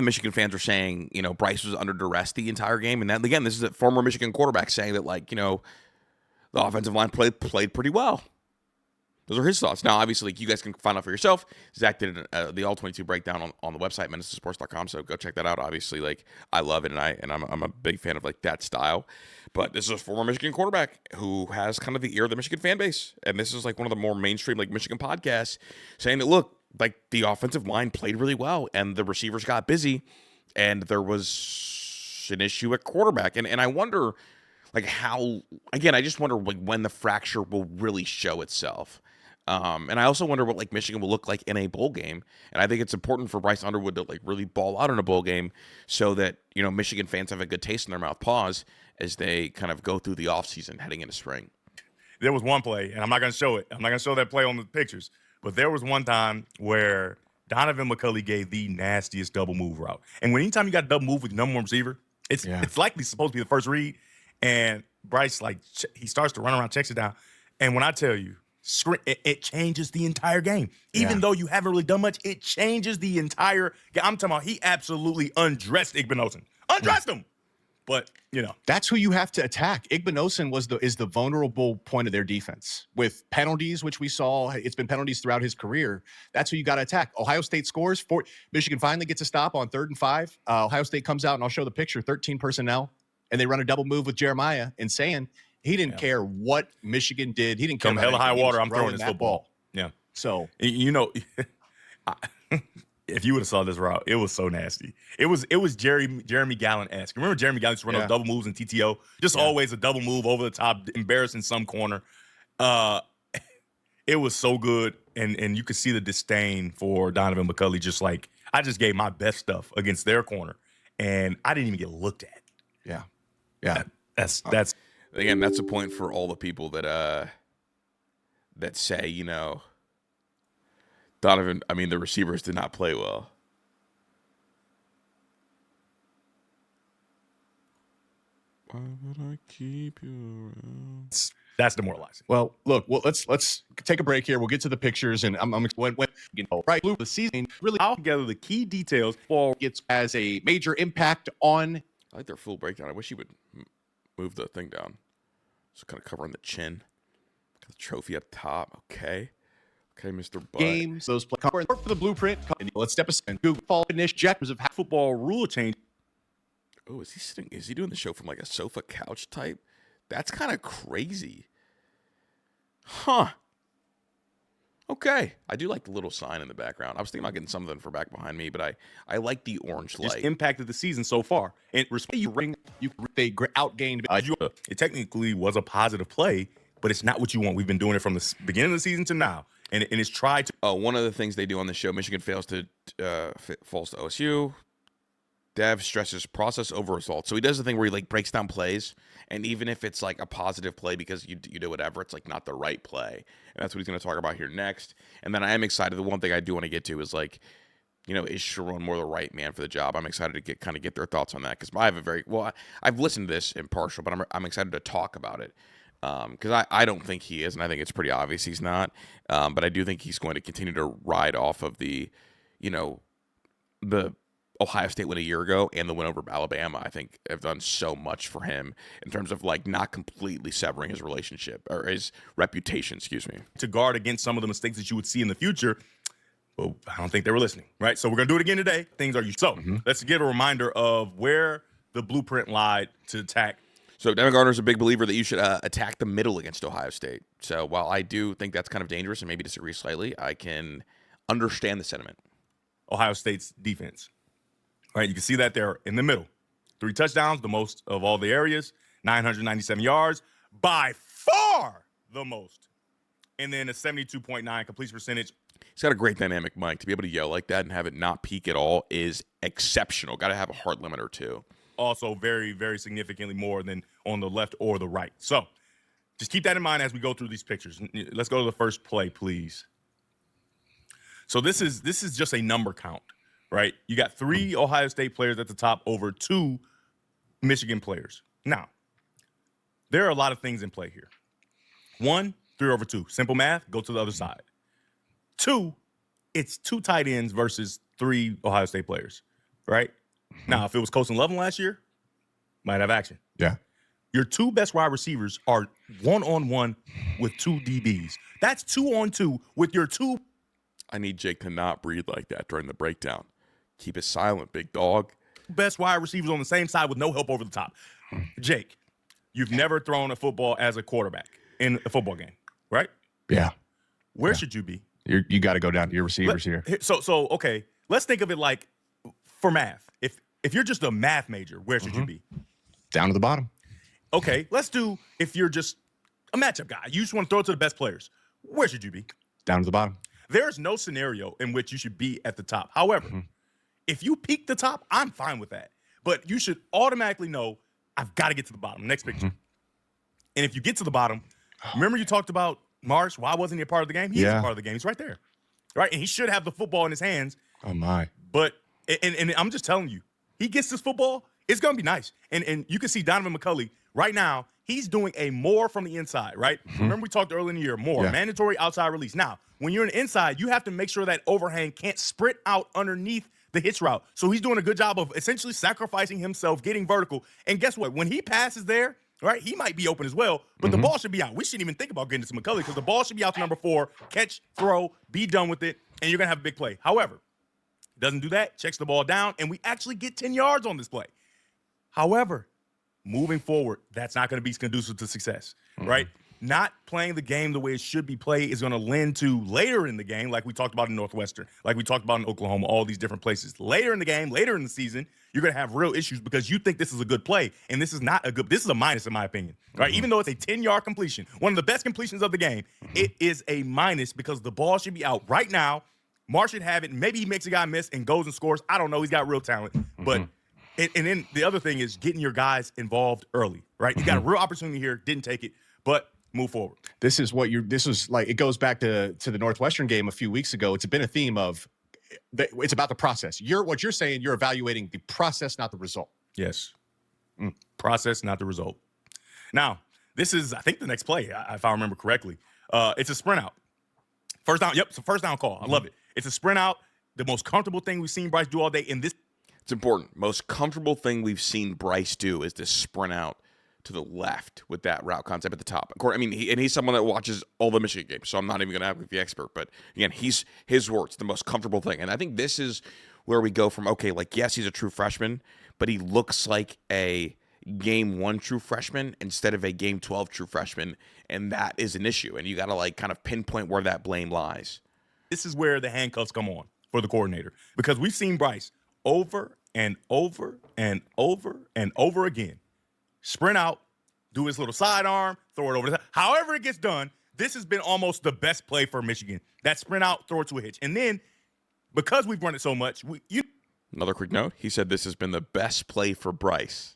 Michigan fans are saying, Bryce was under duress the entire game, and that again, this is a former Michigan quarterback saying that the offensive line played pretty well. Those are his thoughts. Now, obviously, you guys can find out for yourself. Zach did the All-22 breakdown on the website, MinnesotaSports.com, so go check that out. Obviously, I love it, and I'm a big fan of that style. But this is a former Michigan quarterback who has kind of the ear of the Michigan fan base, and this is one of the more mainstream Michigan podcasts saying that look, the offensive line played really well, and the receivers got busy, and there was an issue at quarterback, and I wonder how again. I just wonder when the fracture will really show itself. And I also wonder what Michigan will look like in a bowl game. And I think it's important for Bryce Underwood to really ball out in a bowl game so that, Michigan fans have a good taste in their mouth, as they kind of go through the offseason heading into spring. There was one play, and I'm not going to show it. I'm not going to show that play on the pictures. But there was one time where Donovan McCulley gave the nastiest double move route. And anytime you got a double move with your number one receiver, it's likely supposed to be the first read. And Bryce, he starts to run around, checks it down. And when I tell you, it changes the entire game. Even though you haven't really done much, it changes the entire game. I'm talking about he absolutely undressed Igbinosun. Undressed him. But, that's who you have to attack. Igbinosun is the vulnerable point of their defense. With penalties, which we saw, it's been penalties throughout his career. That's who you got to attack. Ohio State scores. Michigan finally gets a stop on 3rd and 5. Ohio State comes out, and I'll show the picture, 13 personnel, and they run a double move with Jeremiah and saying he didn't care what Michigan did. He didn't care. Come hell or high water, I'm throwing this football. Yeah. So, if you would have saw this route, it was so nasty. It was Jeremy Gallen-esque. Remember Jeremy Gallen used to run those double moves in TTO? Just always a double move over the top, embarrassing some corner. It was so good, and you could see the disdain for Donovan McCulley. Just I just gave my best stuff against their corner, and I didn't even get looked at. Yeah. That's again, that's a point for all the people that say, Donovan, the receivers did not play well. Why would I keep you around? That's demoralizing. Well, look, let's take a break here. We'll get to the pictures, and when right blue the season really All together the key details for gets as a major impact on. I like their full breakdown. I wish he would move the thing down. Just kind of covering the chin. Got the trophy up top. Okay, Mr. Butt. Games, those play cover for the blueprint. Let's step aside. Google fall finish objectives of football rule change. Oh, is he sitting? Is he doing the show from a sofa couch type? That's kind of crazy. Huh. Okay. I do like the little sign in the background. I was thinking about getting something for back behind me, but I like the orange light. Just impacted the season so far. And they outgained. It technically was a positive play, but it's not what you want. We've been doing it from the beginning of the season to now, and it's tried to. One of the things they do on the show, Michigan falls to OSU. Dev stresses process over result. So he does the thing where he breaks down plays, and even if it's a positive play because you do whatever, it's not the right play. And that's what he's going to talk about here next. And then I am excited. The one thing I do want to get to is is Sharon Moore the right man for the job? I'm excited to get their thoughts on that because I have I've listened to this impartial, but I'm excited to talk about it because I don't think he is, and I think it's pretty obvious he's not. But I do think he's going to continue to ride off of the Ohio State win a year ago and the win over Alabama, I think, have done so much for him in terms of not completely severing his relationship or his reputation, to guard against some of the mistakes that you would see in the future. Well, I don't think they were listening, right? So we're going to do it again today. Things are so. Let's give a reminder of where the blueprint lied to attack. So Devin Gardner's a big believer that you should attack the middle against Ohio State. So while I do think that's kind of dangerous and maybe disagree slightly, I can understand the sentiment. Ohio State's defense. All right, you can see that they're in the middle. 3 touchdowns, the most of all the areas, 997 yards, by far the most. And then a 72.9 completion percentage. He's got a great dynamic mic. To be able to yell like that and have it not peak at all is exceptional. Got to have a heart limiter too. Also very, very significantly more than on the left or the right. So just keep that in mind as we go through these pictures. Let's go to the first play, please. So this is just a number count, right? You got 3 Ohio State players at the top over 2 Michigan players. Now, there are a lot of things in play here. 1, 3 over 2. Simple math, go to the other side. 2, it's 2 tight ends versus 3 Ohio State players, right? Now, if it was Colson Lovin last year, might have action. Yeah. Your 2 best wide receivers are 1-on-1 with 2 DBs. That's 2-on-2 with your 2. I need Jake to not breathe like that during the breakdown. Keep it silent, big dog. Best wide receivers on the same side with no help over the top. Jake, you've never thrown a football as a quarterback in a football game, right? Yeah. Where should you be? You got to go down to your receivers here. So okay, let's think of it like for math. If you're just a math major, where should you be? Down to the bottom. Okay, let's do if you're just a matchup guy. You just want to throw it to the best players. Where should you be? Down to the bottom. There's no scenario in which you should be at the top. However, if you peak the top, I'm fine with that. But you should automatically know I've got to get to the bottom. Next picture. And if you get to the bottom, remember you talked about Marsh. Why wasn't he a part of the game? He is a part of the game. He's right there. Right? And he should have the football in his hands. Oh, my. But, and I'm just telling you, he gets this football, it's going to be nice. And you can see Donovan McCulley right now, he's doing a more from the inside, right? Remember we talked earlier in the year, mandatory outside release. Now, when you're in the inside, you have to make sure that overhang can't sprint out underneath the hitch route. So he's doing a good job of essentially sacrificing himself, getting vertical. And guess what? When he passes there, right, he might be open as well, but the ball should be out. We shouldn't even think about getting to McCulley because the ball should be out to number 4, catch, throw, be done with it, and you're going to have a big play. However, doesn't do that, checks the ball down, and we actually get 10 yards on this play. However, moving forward, that's not going to be conducive to success, right? Not playing the game the way it should be played is going to lend to later in the game, like we talked about in Northwestern, like we talked about in Oklahoma, all these different places. Later in the game, later in the season, you're going to have real issues because you think this is a good play, and this is not a good – this is a minus in my opinion, right? Even though it's a 10-yard completion, one of the best completions of the game, it is a minus because the ball should be out right now. Marsh should have it. Maybe he makes a guy miss and goes and scores. I don't know. He's got real talent. But and then the other thing is getting your guys involved early, right? You got a real opportunity here. Didn't take it, but move forward. This is like, it goes back to the Northwestern game a few weeks ago. It's been a theme of it's about the process. What you're saying, you're evaluating the process, not the result. Yes. Process, not the result. Now, this is, I think, the next play, if I remember correctly. It's a sprint out. First down. Yep, it's a first down call. I love it. It's a sprint out. The most comfortable thing we've seen Bryce do all day in this. It's important. Most comfortable thing we've seen Bryce do is this sprint out to the left with that route concept at the top. I mean, he's someone that watches all the Michigan games, so I'm not even going to act like the expert. But again, his words, the most comfortable thing. And I think this is where we go from, okay, like, yes, he's a true freshman, but he looks like a game 1 true freshman instead of a game 12 true freshman. And that is an issue. And you got to like kind of pinpoint where that blame lies. This is where the handcuffs come on for the coordinator because we've seen Bryce over and over and over and over again sprint out, do his little sidearm, throw it over the side. However it gets done, this has been almost the best play for Michigan. That sprint out, throw it to a hitch. And then because we've run it so much, Another quick note, he said this has been the best play for Bryce.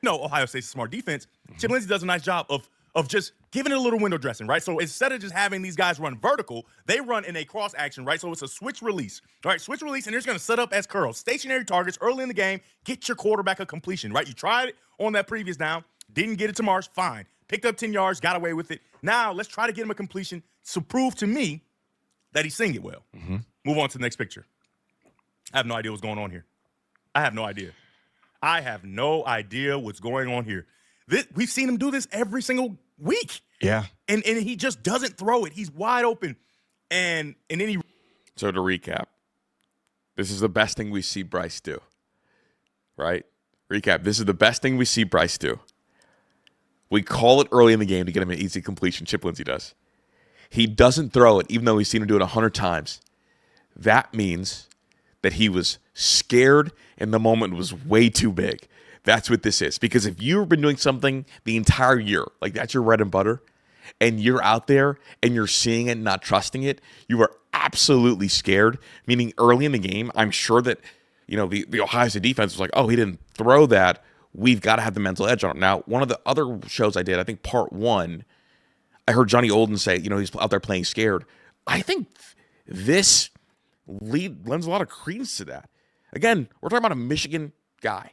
Ohio State's a smart defense. Chip Lindsey does a nice job of just giving it a little window dressing, right? So instead of just having these guys run vertical, they run in a cross action, right? So it's a switch release, right? Switch release, and they're just going to set up as curls. Stationary targets early in the game, get your quarterback a completion, right? You tried it on that previous down, didn't get it to Marsh, fine. Picked up 10 yards, got away with it. Now let's try to get him a completion to prove to me that he's seeing it well. Move on to the next picture. I have no idea what's going on here. I have no idea what's going on here. We've seen him do this every single week. Yeah. And he just doesn't throw it. He's wide open. And then he. So to recap, this is the best thing we see Bryce do. Right? Recap. This is the best thing we see Bryce do. We call it early in the game to get him an easy completion. Chip Lindsey does. He doesn't throw it, even though we've seen him do it 100 times. That means that he was scared and the moment was way too big. That's what this is. Because if you've been doing something the entire year, like that's your bread and butter, and you're out there and you're seeing it and not trusting it, you are absolutely scared, meaning early in the game, I'm sure that, the Ohio State defense was like, oh, he didn't throw that. We've got to have the mental edge on him. Now, one of the other shows I did, I think part 1, I heard Johnny Olden say, he's out there playing scared. I think this lends a lot of credence to that. Again, we're talking about a Michigan guy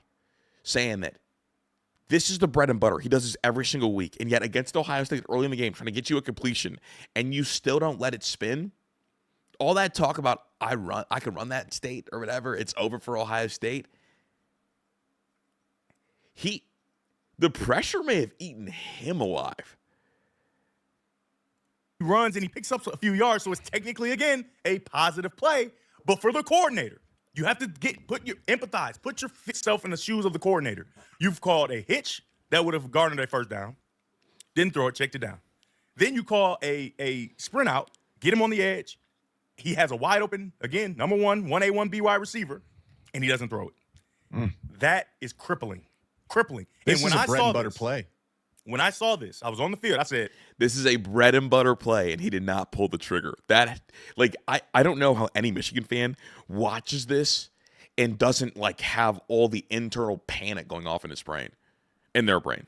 saying that this is the bread and butter. He does this every single week. And yet against Ohio State early in the game, trying to get you a completion, and you still don't let it spin. All that talk about I can run that state or whatever, it's over for Ohio State. The pressure may have eaten him alive. He runs and he picks up a few yards, so it's technically, again, a positive play. But for the coordinator, you have to empathize, put yourself in the shoes of the coordinator. You've called a hitch that would have garnered a first down, didn't throw it, checked it down. Then you call a sprint out, get him on the edge. He has a wide open, again, number 1A, 1B wide receiver, and he doesn't throw it. That is crippling. This is a bread and butter play. When I saw this, I was on the field. I said, this is a bread and butter play, and he did not pull the trigger. I don't know how any Michigan fan watches this and doesn't have all the internal panic going off in their brain.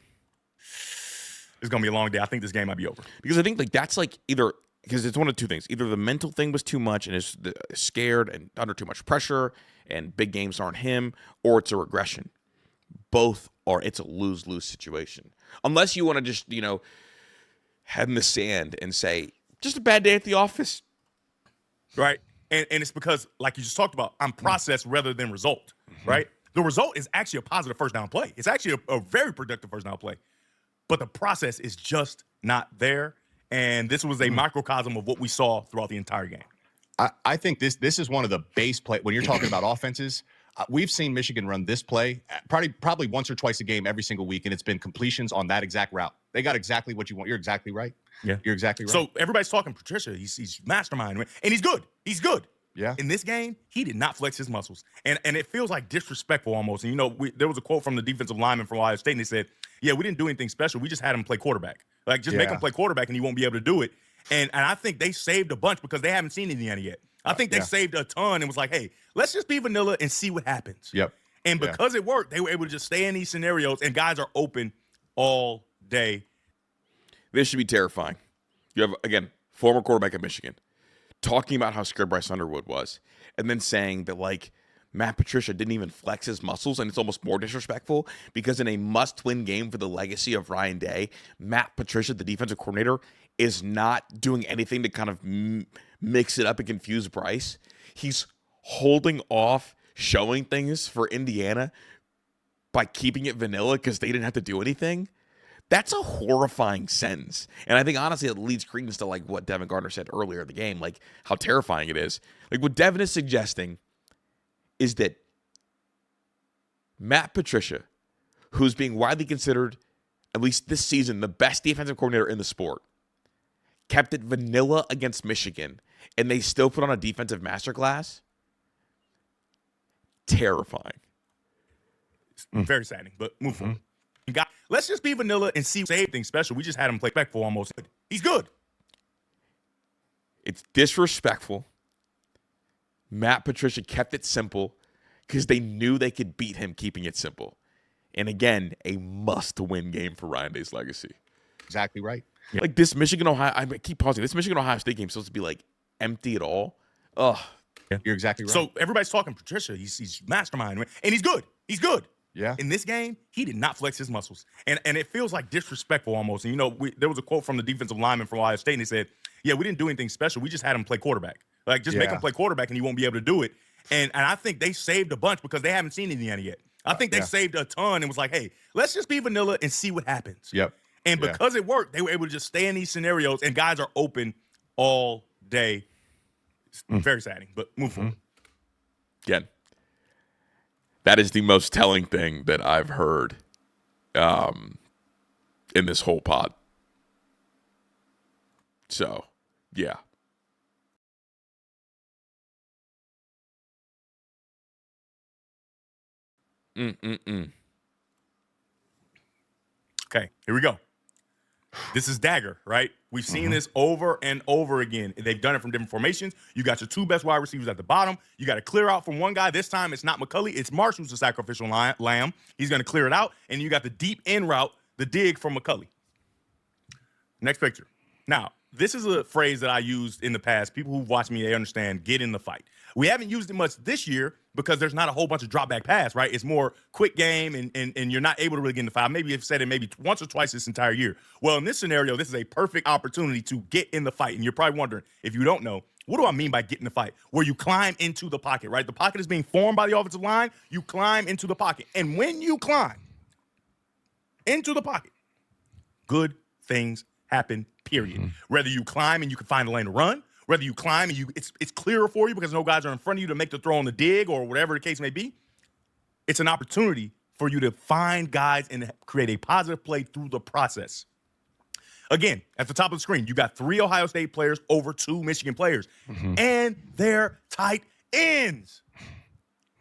It's going to be a long day. I think this game might be over. Because I think that's either, because it's one of two things. Either the mental thing was too much and is scared and under too much pressure and big games aren't him, or it's a regression. Both are, it's a lose-lose situation. Unless you want to just, head in the sand and say, just a bad day at the office. Right? And it's because, like you just talked about, I'm process rather than result, right? The result is actually a positive first down play. It's actually a very productive first down play. But the process is just not there. And this was a microcosm of what we saw throughout the entire game. I think this is one of the base play. When you're talking about offenses, we've seen Michigan run this play probably once or twice a game every single week, and it's been completions on that exact route. They got exactly what you want. You're exactly right. Yeah. You're exactly right. So everybody's talking Patricia. He's mastermind, and he's good. He's good. Yeah. In this game, he did not flex his muscles. And it feels like disrespectful almost. And, there was a quote from the defensive lineman from Ohio State, and he said, yeah, we didn't do anything special. We just had him play quarterback. Make him play quarterback, and he won't be able to do it. And I think they saved a bunch because they haven't seen Indiana yet. I think they saved a ton and was like, hey, let's just be vanilla and see what happens. Yep. And because it worked, they were able to just stay in these scenarios, and guys are open all day. This should be terrifying. You have, again, former quarterback at Michigan talking about how scared Bryce Underwood was, and then saying that, Matt Patricia didn't even flex his muscles, and it's almost more disrespectful because in a must-win game for the legacy of Ryan Day, Matt Patricia, the defensive coordinator, is not doing anything to kind of mix it up and confuse Bryce. He's holding off showing things for Indiana by keeping it vanilla because they didn't have to do anything. That's a horrifying sentence. And I think, honestly, it leads credence to, what Devin Gardner said earlier in the game, how terrifying it is. What Devin is suggesting is that Matt Patricia, who's being widely considered, at least this season, the best defensive coordinator in the sport, kept it vanilla against Michigan, and they still put on a defensive masterclass. Terrifying. Very saddening, but move forward. Let's just be vanilla and see anything special. We just had him play respectful almost. He's good. It's disrespectful. Matt Patricia kept it simple because they knew they could beat him keeping it simple. And again, a must-win game for Ryan Day's legacy. Exactly right. This Michigan-Ohio, I keep pausing. This Michigan-Ohio State game is supposed to be empty at all. Ugh. Yeah. You're exactly right. So everybody's talking Patricia. He's mastermind, and he's good. He's good. Yeah. In this game, he did not flex his muscles. And it feels like disrespectful almost. And, there was a quote from the defensive lineman from Ohio State, and he said, yeah, we didn't do anything special. We just had him play quarterback. Make him play quarterback, and he won't be able to do it. And I think they saved a bunch because they haven't seen Indiana yet. I think they saved a ton and was like, hey, let's just be vanilla and see what happens. Yep. And because it worked, they were able to just stay in these scenarios, and guys are open all day. It's very saddening, but move forward. Again, that is the most telling thing that I've heard in this whole pod. So, yeah. Okay, here we go. This is dagger, right? We've seen this over and over again. They've done it from different formations. You got your two best wide receivers at the bottom. You got to clear out from one guy. This time it's not McCulley. It's Marshall's the sacrificial lamb. He's going to clear it out. And you got the deep in route, the dig from McCulley. Next picture. Now, this is a phrase that I used in the past. People who've watched me, they understand, get in the fight. We haven't used it much this year because there's not a whole bunch of drop back pass, right? It's more quick game and you're not able to really get in the fight. Maybe you've said it maybe once or twice this entire year. Well, in this scenario, this is a perfect opportunity to get in the fight. And you're probably wondering, if you don't know, what do I mean by get in the fight? Where you climb into the pocket, right? The pocket is being formed by the offensive line. You climb into the pocket. And when you climb into the pocket, good things happen, period. Whether you climb and you can find a lane to run, whether you climb and it's clearer for you because no guys are in front of you to make the throw on the dig or whatever the case may be, it's an opportunity for you to find guys and create a positive play through the process. Again, at the top of the screen, you got 3 Ohio State players over 2 Michigan players, and they're tight ends.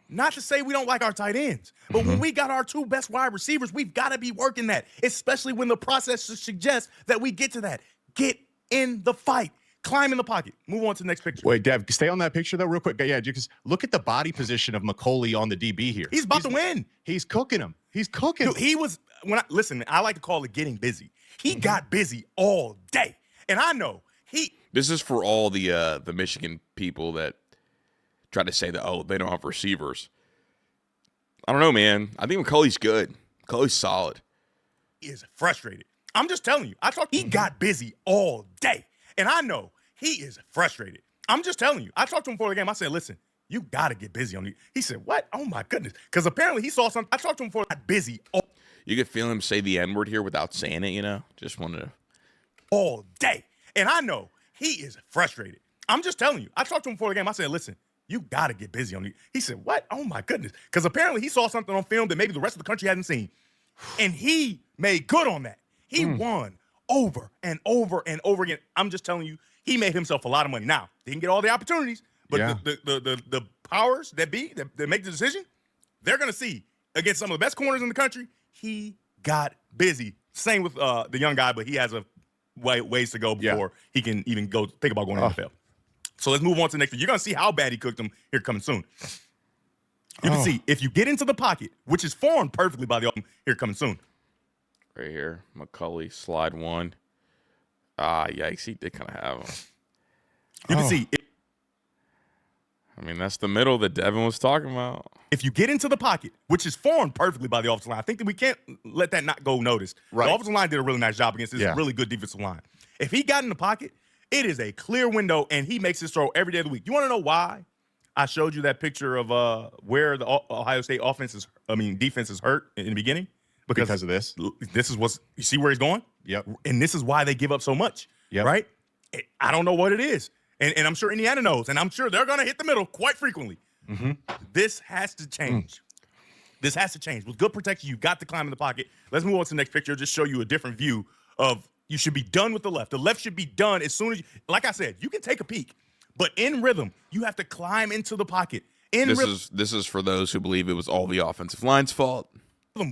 Not to say we don't like our tight ends, but when we got our 2 best wide receivers, we've got to be working that, especially when the process suggests that we get to that. Get in the fight. Climb in the pocket. Move on to the next picture. Wait, Dev, stay on that picture, though, real quick. Yeah, because look at the body position of McCulley on the DB here. He's about to win. He's cooking him. He's cooking him. Dude, he was, listen, I like to call it getting busy. He got busy all day. And I know This is for all the Michigan people that try to say that, oh, they don't have receivers. I don't know, man. I think McCulley's good. McCulley's solid. He is frustrated. I'm just telling you. He got busy all day. And I know he is frustrated. I'm just telling you. I talked to him before the game. I said, listen, you got to get busy on you. He said, what? Oh, my goodness. Because apparently he saw something. I talked to him before. Got busy You could feel him say the N-word here without saying it, you know? Just wanted to. All day. And I know he is frustrated. I'm just telling you. I talked to him before the game. I said, listen, you got to get busy on you. He said, what? Oh, my goodness. Because apparently he saw something on film that maybe the rest of the country hadn't seen. And he made good on that. He won over and over and over again. I'm just telling you, he made himself a lot of money. Now, didn't get all the opportunities, but the powers that be that make the decision, they're going to see against some of the best corners in the country, he got busy. Same with the young guy, but he has a ways to go before he can even go think about going to the NFL. So let's move on to the next one. You're going to see how bad he cooked him here coming soon. You can see, if you get into the pocket, which is formed perfectly by the here coming soon. Right here, McCulley, slide 1. Ah, yikes, he did kind of have him. You can see. I mean, that's the middle that Devin was talking about. If you get into the pocket, which is formed perfectly by the offensive line, I think that we can't let that not go noticed. Right. The offensive line did a really nice job against this really good defensive line. If he got in the pocket, it is a clear window, and he makes his throw every day of the week. You want to know why I showed you that picture of where the Ohio State defense is hurt in the beginning? Because of this. This is you see where he's going? Yep. And this is why they give up so much, right? I don't know what it is. And I'm sure Indiana knows, and I'm sure they're going to hit the middle quite frequently. This has to change. This has to change. With good protection, you got to climb in the pocket. Let's move on to the next picture. Just show you a different view of you should be done with the left. The left should be done as soon as you, like I said, you can take a peek, but in rhythm, you have to climb into the pocket. This is for those who believe it was all the offensive line's fault.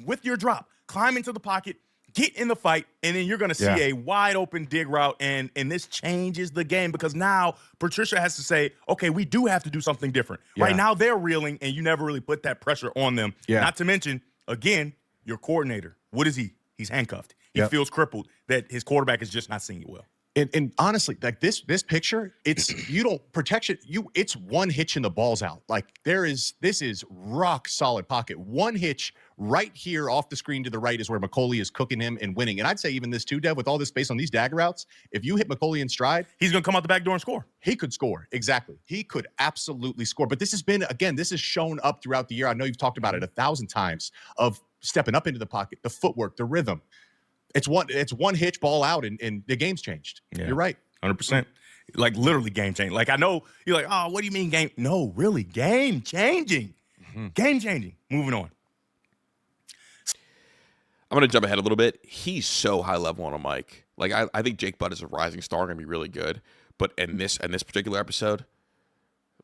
With your drop, climb into the pocket, get in the fight, and then you're going to see a wide open dig route, and this changes the game because now Patricia has to say, okay, we do have to do something different. Right now they're reeling, and you never really put that pressure on them. Not to mention, again, your coordinator. What is he? He's handcuffed. He feels crippled that his quarterback is just not seeing it well. And honestly, like this picture, it's it's one hitch and the ball's out. Like this is rock solid pocket. One hitch right here off the screen to the right is where McCulley is cooking him and winning. And I'd say even this too, Dev, with all this space on these dagger routes, if you hit McCulley in stride, he's going to come out the back door and score. He could score. Exactly. He could absolutely score. But this has shown up throughout the year. I know you've talked about it 1,000 times of stepping up into the pocket, the footwork, the rhythm. It's one hitch, ball out, and the game's changed. Yeah. You're right. 100%. Like literally game changing. Like I know you're like, oh, what do you mean game? No, really game changing. Game changing. Moving on. I'm going to jump ahead a little bit. He's so high level on a mic. Like I think Jake Butt is a rising star, going to be really good. But in this particular episode,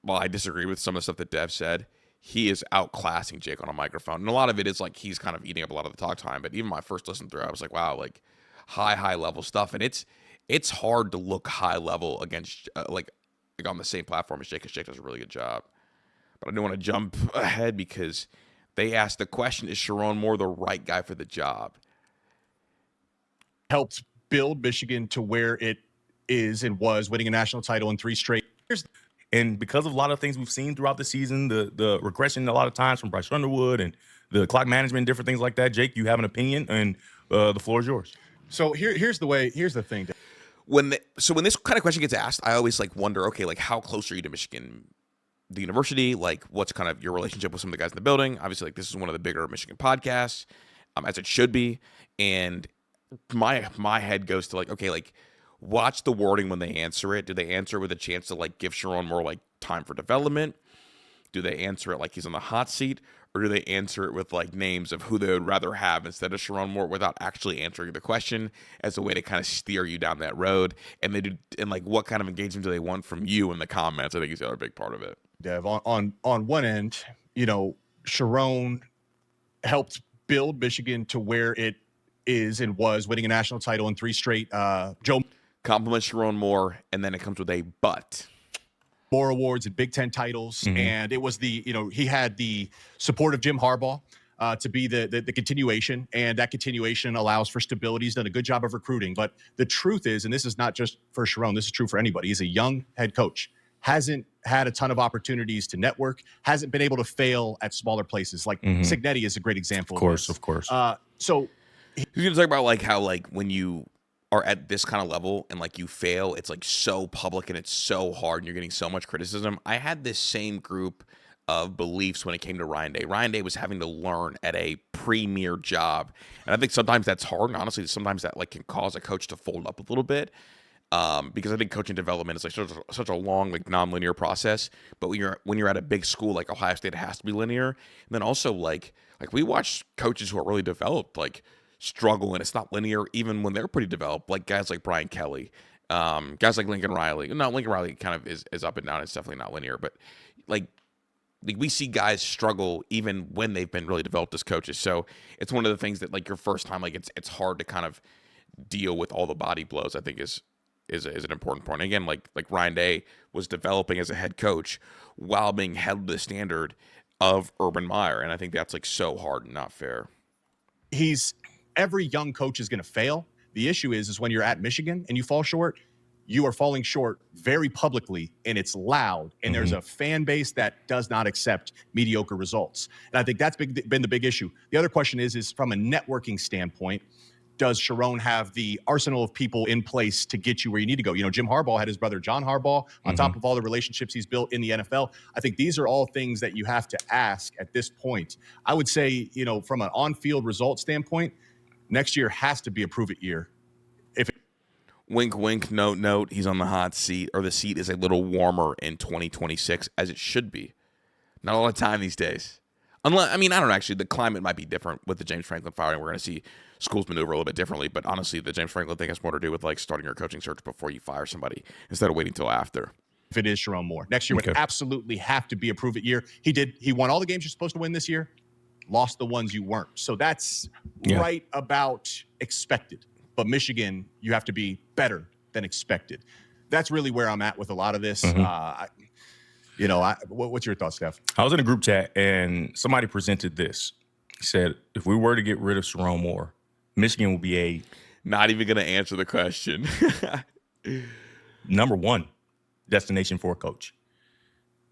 while I disagree with some of the stuff that Dev said, he is outclassing Jake on a microphone. And a lot of it is like he's kind of eating up a lot of the talk time. But even my first listen through, I was like, wow, like high level stuff, and it's hard to look high level against like on the same platform as Jake, because Jake does a really good job. But I don't want to jump ahead because they asked the question: is Sherrone Moore the right guy for the job? Helped build Michigan to where it is and was, winning a national title in 3 straight years. And because of a lot of things we've seen throughout the season, the regression a lot of times from Bryce Underwood and the clock management, different things like that. Jake, you have an opinion, and the floor is yours. So here's the thing. When this kind of question gets asked, I always like wonder, okay, like how close are you to Michigan, the university? Like, what's kind of your relationship with some of the guys in the building? Obviously, like this is one of the bigger Michigan podcasts, as it should be. And my head goes to like, okay, like watch the wording when they answer it. Do they answer with a chance to like give Sherrone more like time for development? Do they answer it like he's on the hot seat? Or do they answer it with like names of who they would rather have instead of Sherrone Moore, without actually answering the question, as a way to kind of steer you down that road? And like what kind of engagement do they want from you in the comments? I think is the other big part of it. Dev, on one end, Sherrone helped build Michigan to where it is and was, winning a national title in 3 straight. Joe compliment Sherrone Moore, and then it comes with a but. More awards and Big Ten titles, and it was he had the support of Jim Harbaugh to be the continuation, and that continuation allows for stability. He's done a good job of recruiting, but the truth is, and this is not just for Sherrone, this is true for anybody, he's a young head coach, hasn't had a ton of opportunities to network, hasn't been able to fail at smaller places. Like Cignetti is a great example. Of course. So he's going to talk about like how like when you are at this kind of level and like you fail, it's like so public and it's so hard and you're getting so much criticism. I had this same group of beliefs when it came to Ryan Day. Ryan Day was having to learn at a premier job. And I think sometimes that's hard. And honestly, sometimes that like can cause a coach to fold up a little bit. Because I think coaching development is like such a long, like non-linear process. But when you're at a big school like Ohio State, it has to be linear. And then also like we watch coaches who are really developed, like struggle, and it's not linear even when they're pretty developed, like guys like Brian Kelly, guys like Lincoln Riley. No, Lincoln Riley kind of is up and down. It's definitely not linear, but like we see guys struggle even when they've been really developed as coaches. So it's one of the things that like your first time, like it's hard to kind of deal with all the body blows, I think is an important point. And again, like Ryan Day was developing as a head coach while being held to the standard of Urban Meyer. And I think that's like so hard and not fair. Every young coach is going to fail. The issue is when you're at Michigan and you fall short, you are falling short very publicly, and it's loud, and there's a fan base that does not accept mediocre results. And I think that's been the big issue. The other question is from a networking standpoint, does Sherrone have the arsenal of people in place to get you where you need to go? Jim Harbaugh had his brother John Harbaugh on top of all the relationships he's built in the NFL. I think these are all things that you have to ask at this point. I would say, from an on-field result standpoint, next year has to be a prove-it year. Wink, wink, note, he's on the hot seat, or the seat is a little warmer in 2026, as it should be. Not a lot of time these days. I don't know, actually, the climate might be different with the James Franklin firing. We're going to see schools maneuver a little bit differently, but honestly, the James Franklin thing has more to do with like starting your coaching search before you fire somebody instead of waiting until after. If it is Sherrone Moore. Next year would absolutely have to be a prove-it year. He won all the games you're supposed to win this year, lost the ones you weren't. So that's right about expected. But Michigan, you have to be better than expected. That's really where I'm at with a lot of this. What's your thoughts, Steph? I was in a group chat and somebody presented this. He said, if we were to get rid of Sherrone Moore, Michigan will be not even going to answer the question. number 1 destination for a coach.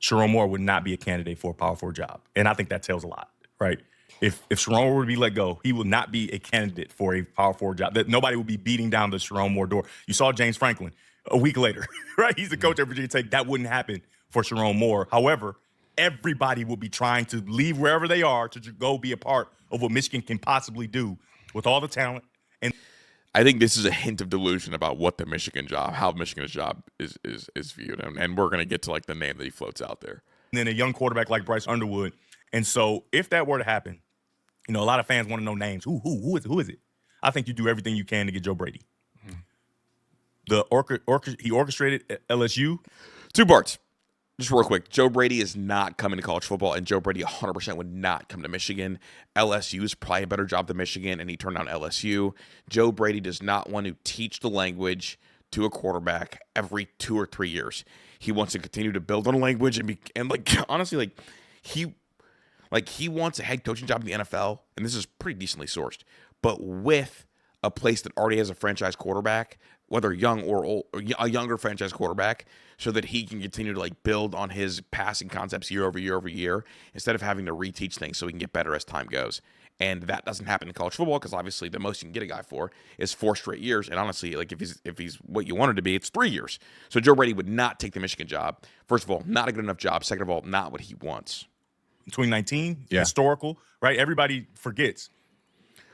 Sherrone Moore would not be a candidate for a Power 4 job. And I think that tells a lot, right? If Sherrone Moore were to be let go, he would not be a candidate for a Power 4 job. That nobody would be beating down the Sherrone Moore door. You saw James Franklin a week later, right? He's the coach at Virginia Tech. That wouldn't happen for Sherrone Moore. However, everybody will be trying to leave wherever they are to go be a part of what Michigan can possibly do with all the talent. And I think this is a hint of delusion about what the Michigan job, how Michigan's job is viewed. And we're going to get to like the name that he floats out there. And then a young quarterback like Bryce Underwood. And so if that were to happen, a lot of fans want to know names. Who is it? I think you do everything you can to get Joe Brady. He orchestrated at LSU. 2 parts. Just real quick, Joe Brady is not coming to college football, and Joe Brady 100% would not come to Michigan. LSU is probably a better job than Michigan, and he turned down LSU. Joe Brady does not want to teach the language to a quarterback every 2 or 3 years. He wants to continue to build on a language and honestly, he wants a head coaching job in the NFL, and this is pretty decently sourced, but with a place that already has a franchise quarterback, whether young or old, or a younger franchise quarterback, so that he can continue to build on his passing concepts year over year over year, instead of having to reteach things so he can get better as time goes. And that doesn't happen in college football, because obviously the most you can get a guy for is 4 straight years. And honestly, if he's what you wanted to be, it's 3 years. So Joe Brady would not take the Michigan job. First of all, not a good enough job. Second of all, not what he wants. 2019, historical, right? Everybody forgets.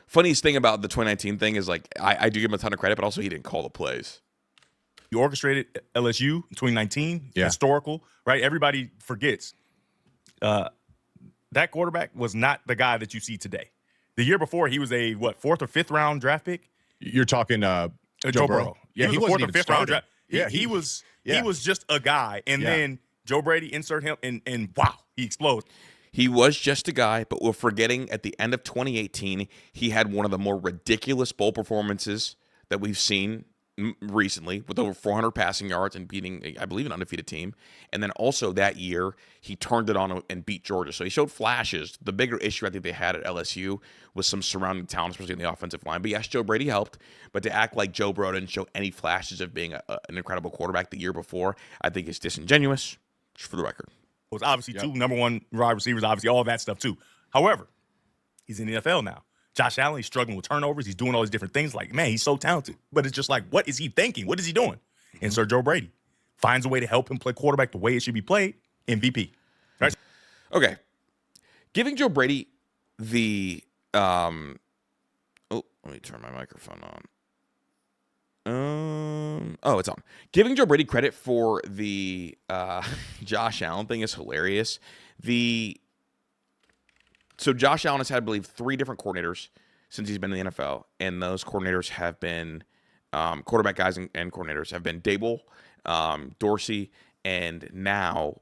Funniest thing about the 2019 thing is I do give him a ton of credit, but also he didn't call the plays. He orchestrated LSU in 2019, historical, right? Everybody forgets. That quarterback was not the guy that you see today. The year before, he was a 4th or 5th round draft pick. You're talking Joe Burrow. Yeah, he was a 4th or 5th round draft. He was just a guy, and then Joe Brady insert him, and wow, he explodes. He was just a guy, but we're forgetting at the end of 2018, he had one of the more ridiculous bowl performances that we've seen recently, with over 400 passing yards and beating, I believe, an undefeated team. And then also that year, he turned it on and beat Georgia. So he showed flashes. The bigger issue I think they had at LSU was some surrounding talent, especially in the offensive line. But yes, Joe Brady helped. But to act like Joe Burrow didn't show any flashes of being an incredible quarterback the year before, I think is disingenuous, just for the record. It was obviously 2 number 1 wide receivers, obviously all that stuff too. However, he's in the NFL now. Josh Allen, he's struggling with turnovers. He's doing all these different things. Man, he's so talented. But it's just what is he thinking? What is he doing? And Sir Joe Brady finds a way to help him play quarterback the way it should be played. MVP. Right? Okay. Giving Joe Brady the let me turn my microphone on. It's on. Giving Joe Brady credit for the Josh Allen thing is hilarious. So Josh Allen has had, I believe, 3 different coordinators since he's been in the NFL, and those coordinators have been quarterback guys and coordinators have been Dable, Dorsey, and now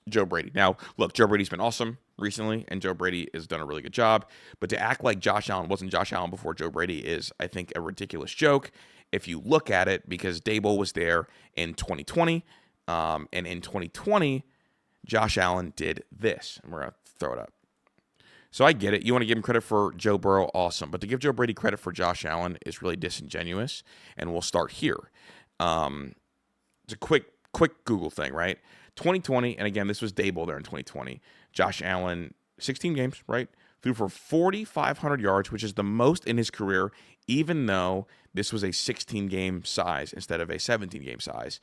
Joe Brady. Now, look, Joe Brady's been awesome recently, and Joe Brady has done a really good job. But to act like Josh Allen wasn't Josh Allen before Joe Brady is, I think, a ridiculous joke if you look at it, because Dable was there in 2020, and in 2020, Josh Allen did this, and we're going to throw it up. So I get it. You want to give him credit for Joe Burrow, awesome. But to give Joe Brady credit for Josh Allen is really disingenuous, and we'll start here. It's a quick Google thing, right? 2020, and again, this was Dable there in 2020. Josh Allen, 16 games, right? Threw for 4,500 yards, which is the most in his career, even though this was a 16-game size instead of a 17-game size.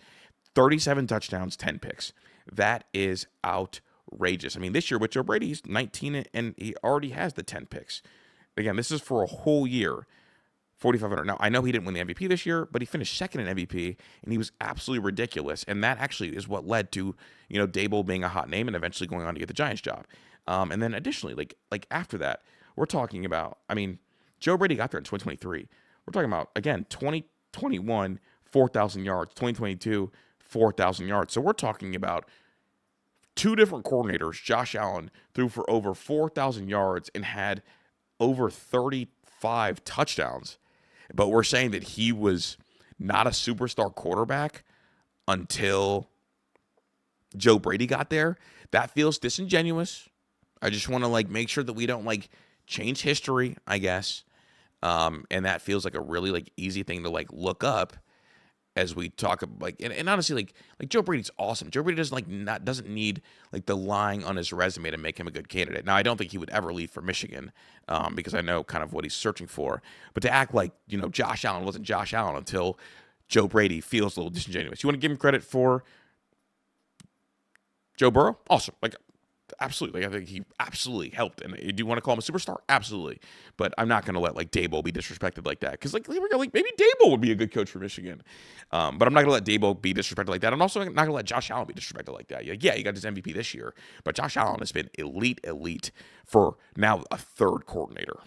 37 touchdowns, 10 picks. That is outrageous. I mean, this year with Joe Brady, he's 19 and he already has the 10 picks. Again, this is for a whole year, 4,500. Now, I know he didn't win the MVP this year, but he finished second in MVP, and he was absolutely ridiculous. And that actually is what led to, Dable being a hot name and eventually going on to get the Giants job. And then additionally, like after that, we're talking about, Joe Brady got there in 2023. We're talking about, again, 2021, 4,000 yards, 2022, 4,000 yards. So we're talking about 2 different coordinators. Josh Allen threw for over 4,000 yards and had over 35 touchdowns. But we're saying that he was not a superstar quarterback until Joe Brady got there. That feels disingenuous. I just want to make sure that we don't change history, I guess. And that feels like a really easy thing to look up as we talk about, and honestly, Joe Brady's awesome. Joe Brady doesn't need the lying on his resume to make him a good candidate. Now, I don't think he would ever leave for Michigan, because I know kind of what he's searching for. But to act like Josh Allen wasn't Josh Allen until Joe Brady feels a little disingenuous. You want to give him credit for Joe Burrow? Awesome. Absolutely. I think he absolutely helped. And do you want to call him a superstar? Absolutely. But I'm not going to let Dable be disrespected like that. Because maybe Dable would be a good coach for Michigan. But I'm not going to let Dable be disrespected like that. I'm also not going to let Josh Allen be disrespected like that. Yeah, he got his MVP this year. But Josh Allen has been elite for now a 3rd coordinator.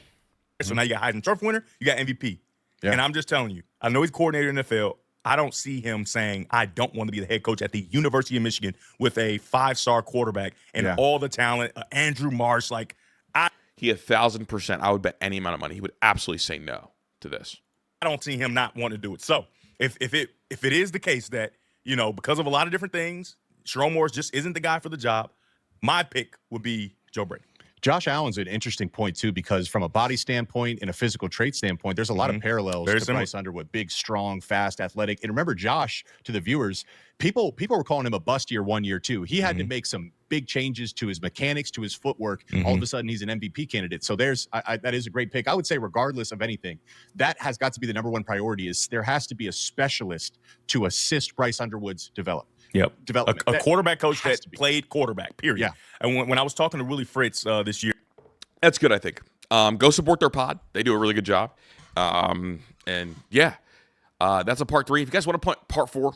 So now you got Heisman Trophy winner, you got MVP. Yeah. And I'm just telling you, I know he's coordinator in the NFL. I don't see him saying, I don't want to be the head coach at the University of Michigan with a 5-star quarterback and all the talent, Andrew Marsh. Like, he 1,000%. I would bet any amount of money he would absolutely say no to this. I don't see him not wanting to do it. So if it is the case that, you know, because of a lot of different things, Sherrone Morris just isn't the guy for the job, my pick would be Joe Brady. Josh Allen's an interesting point, too, because from a body standpoint and a physical trait standpoint, there's a lot of parallels to Bryce Underwood. Big, strong, fast, athletic. And remember, Josh, to the viewers, people were calling him a bust year 1 year, too. He had to make some big changes to his mechanics, to his footwork. All of a sudden, he's an MVP candidate. So that is a great pick. I would say, regardless of anything, that has got to be the number one priority, is there has to be a specialist to assist Bryce Underwood's development. Development. A quarterback coach that played quarterback, period. Yeah. And when I was talking to Willie Fritz this year. That's good, I think. Go support their pod. They do a really good job. And yeah, that's a part 3. If you guys want to put part 4,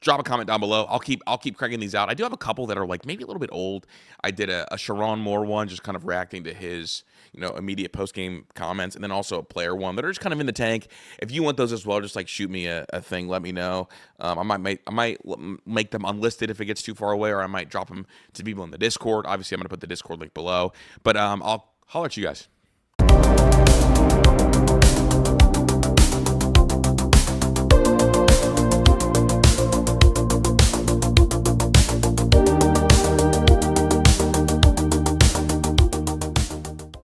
drop a comment down below. I'll keep cranking these out. I do have a couple that are like maybe a little bit old. I did a Sherrone Moore one, just kind of reacting to his, you know, immediate post-game comments, and then also a player one that are just kind of in the tank. If you want those as well, just like shoot me a thing. Let me know. I might make them unlisted if it gets too far away, or I might drop them to people in the Discord. Obviously, I'm going to put the Discord link below. But I'll holler at you guys.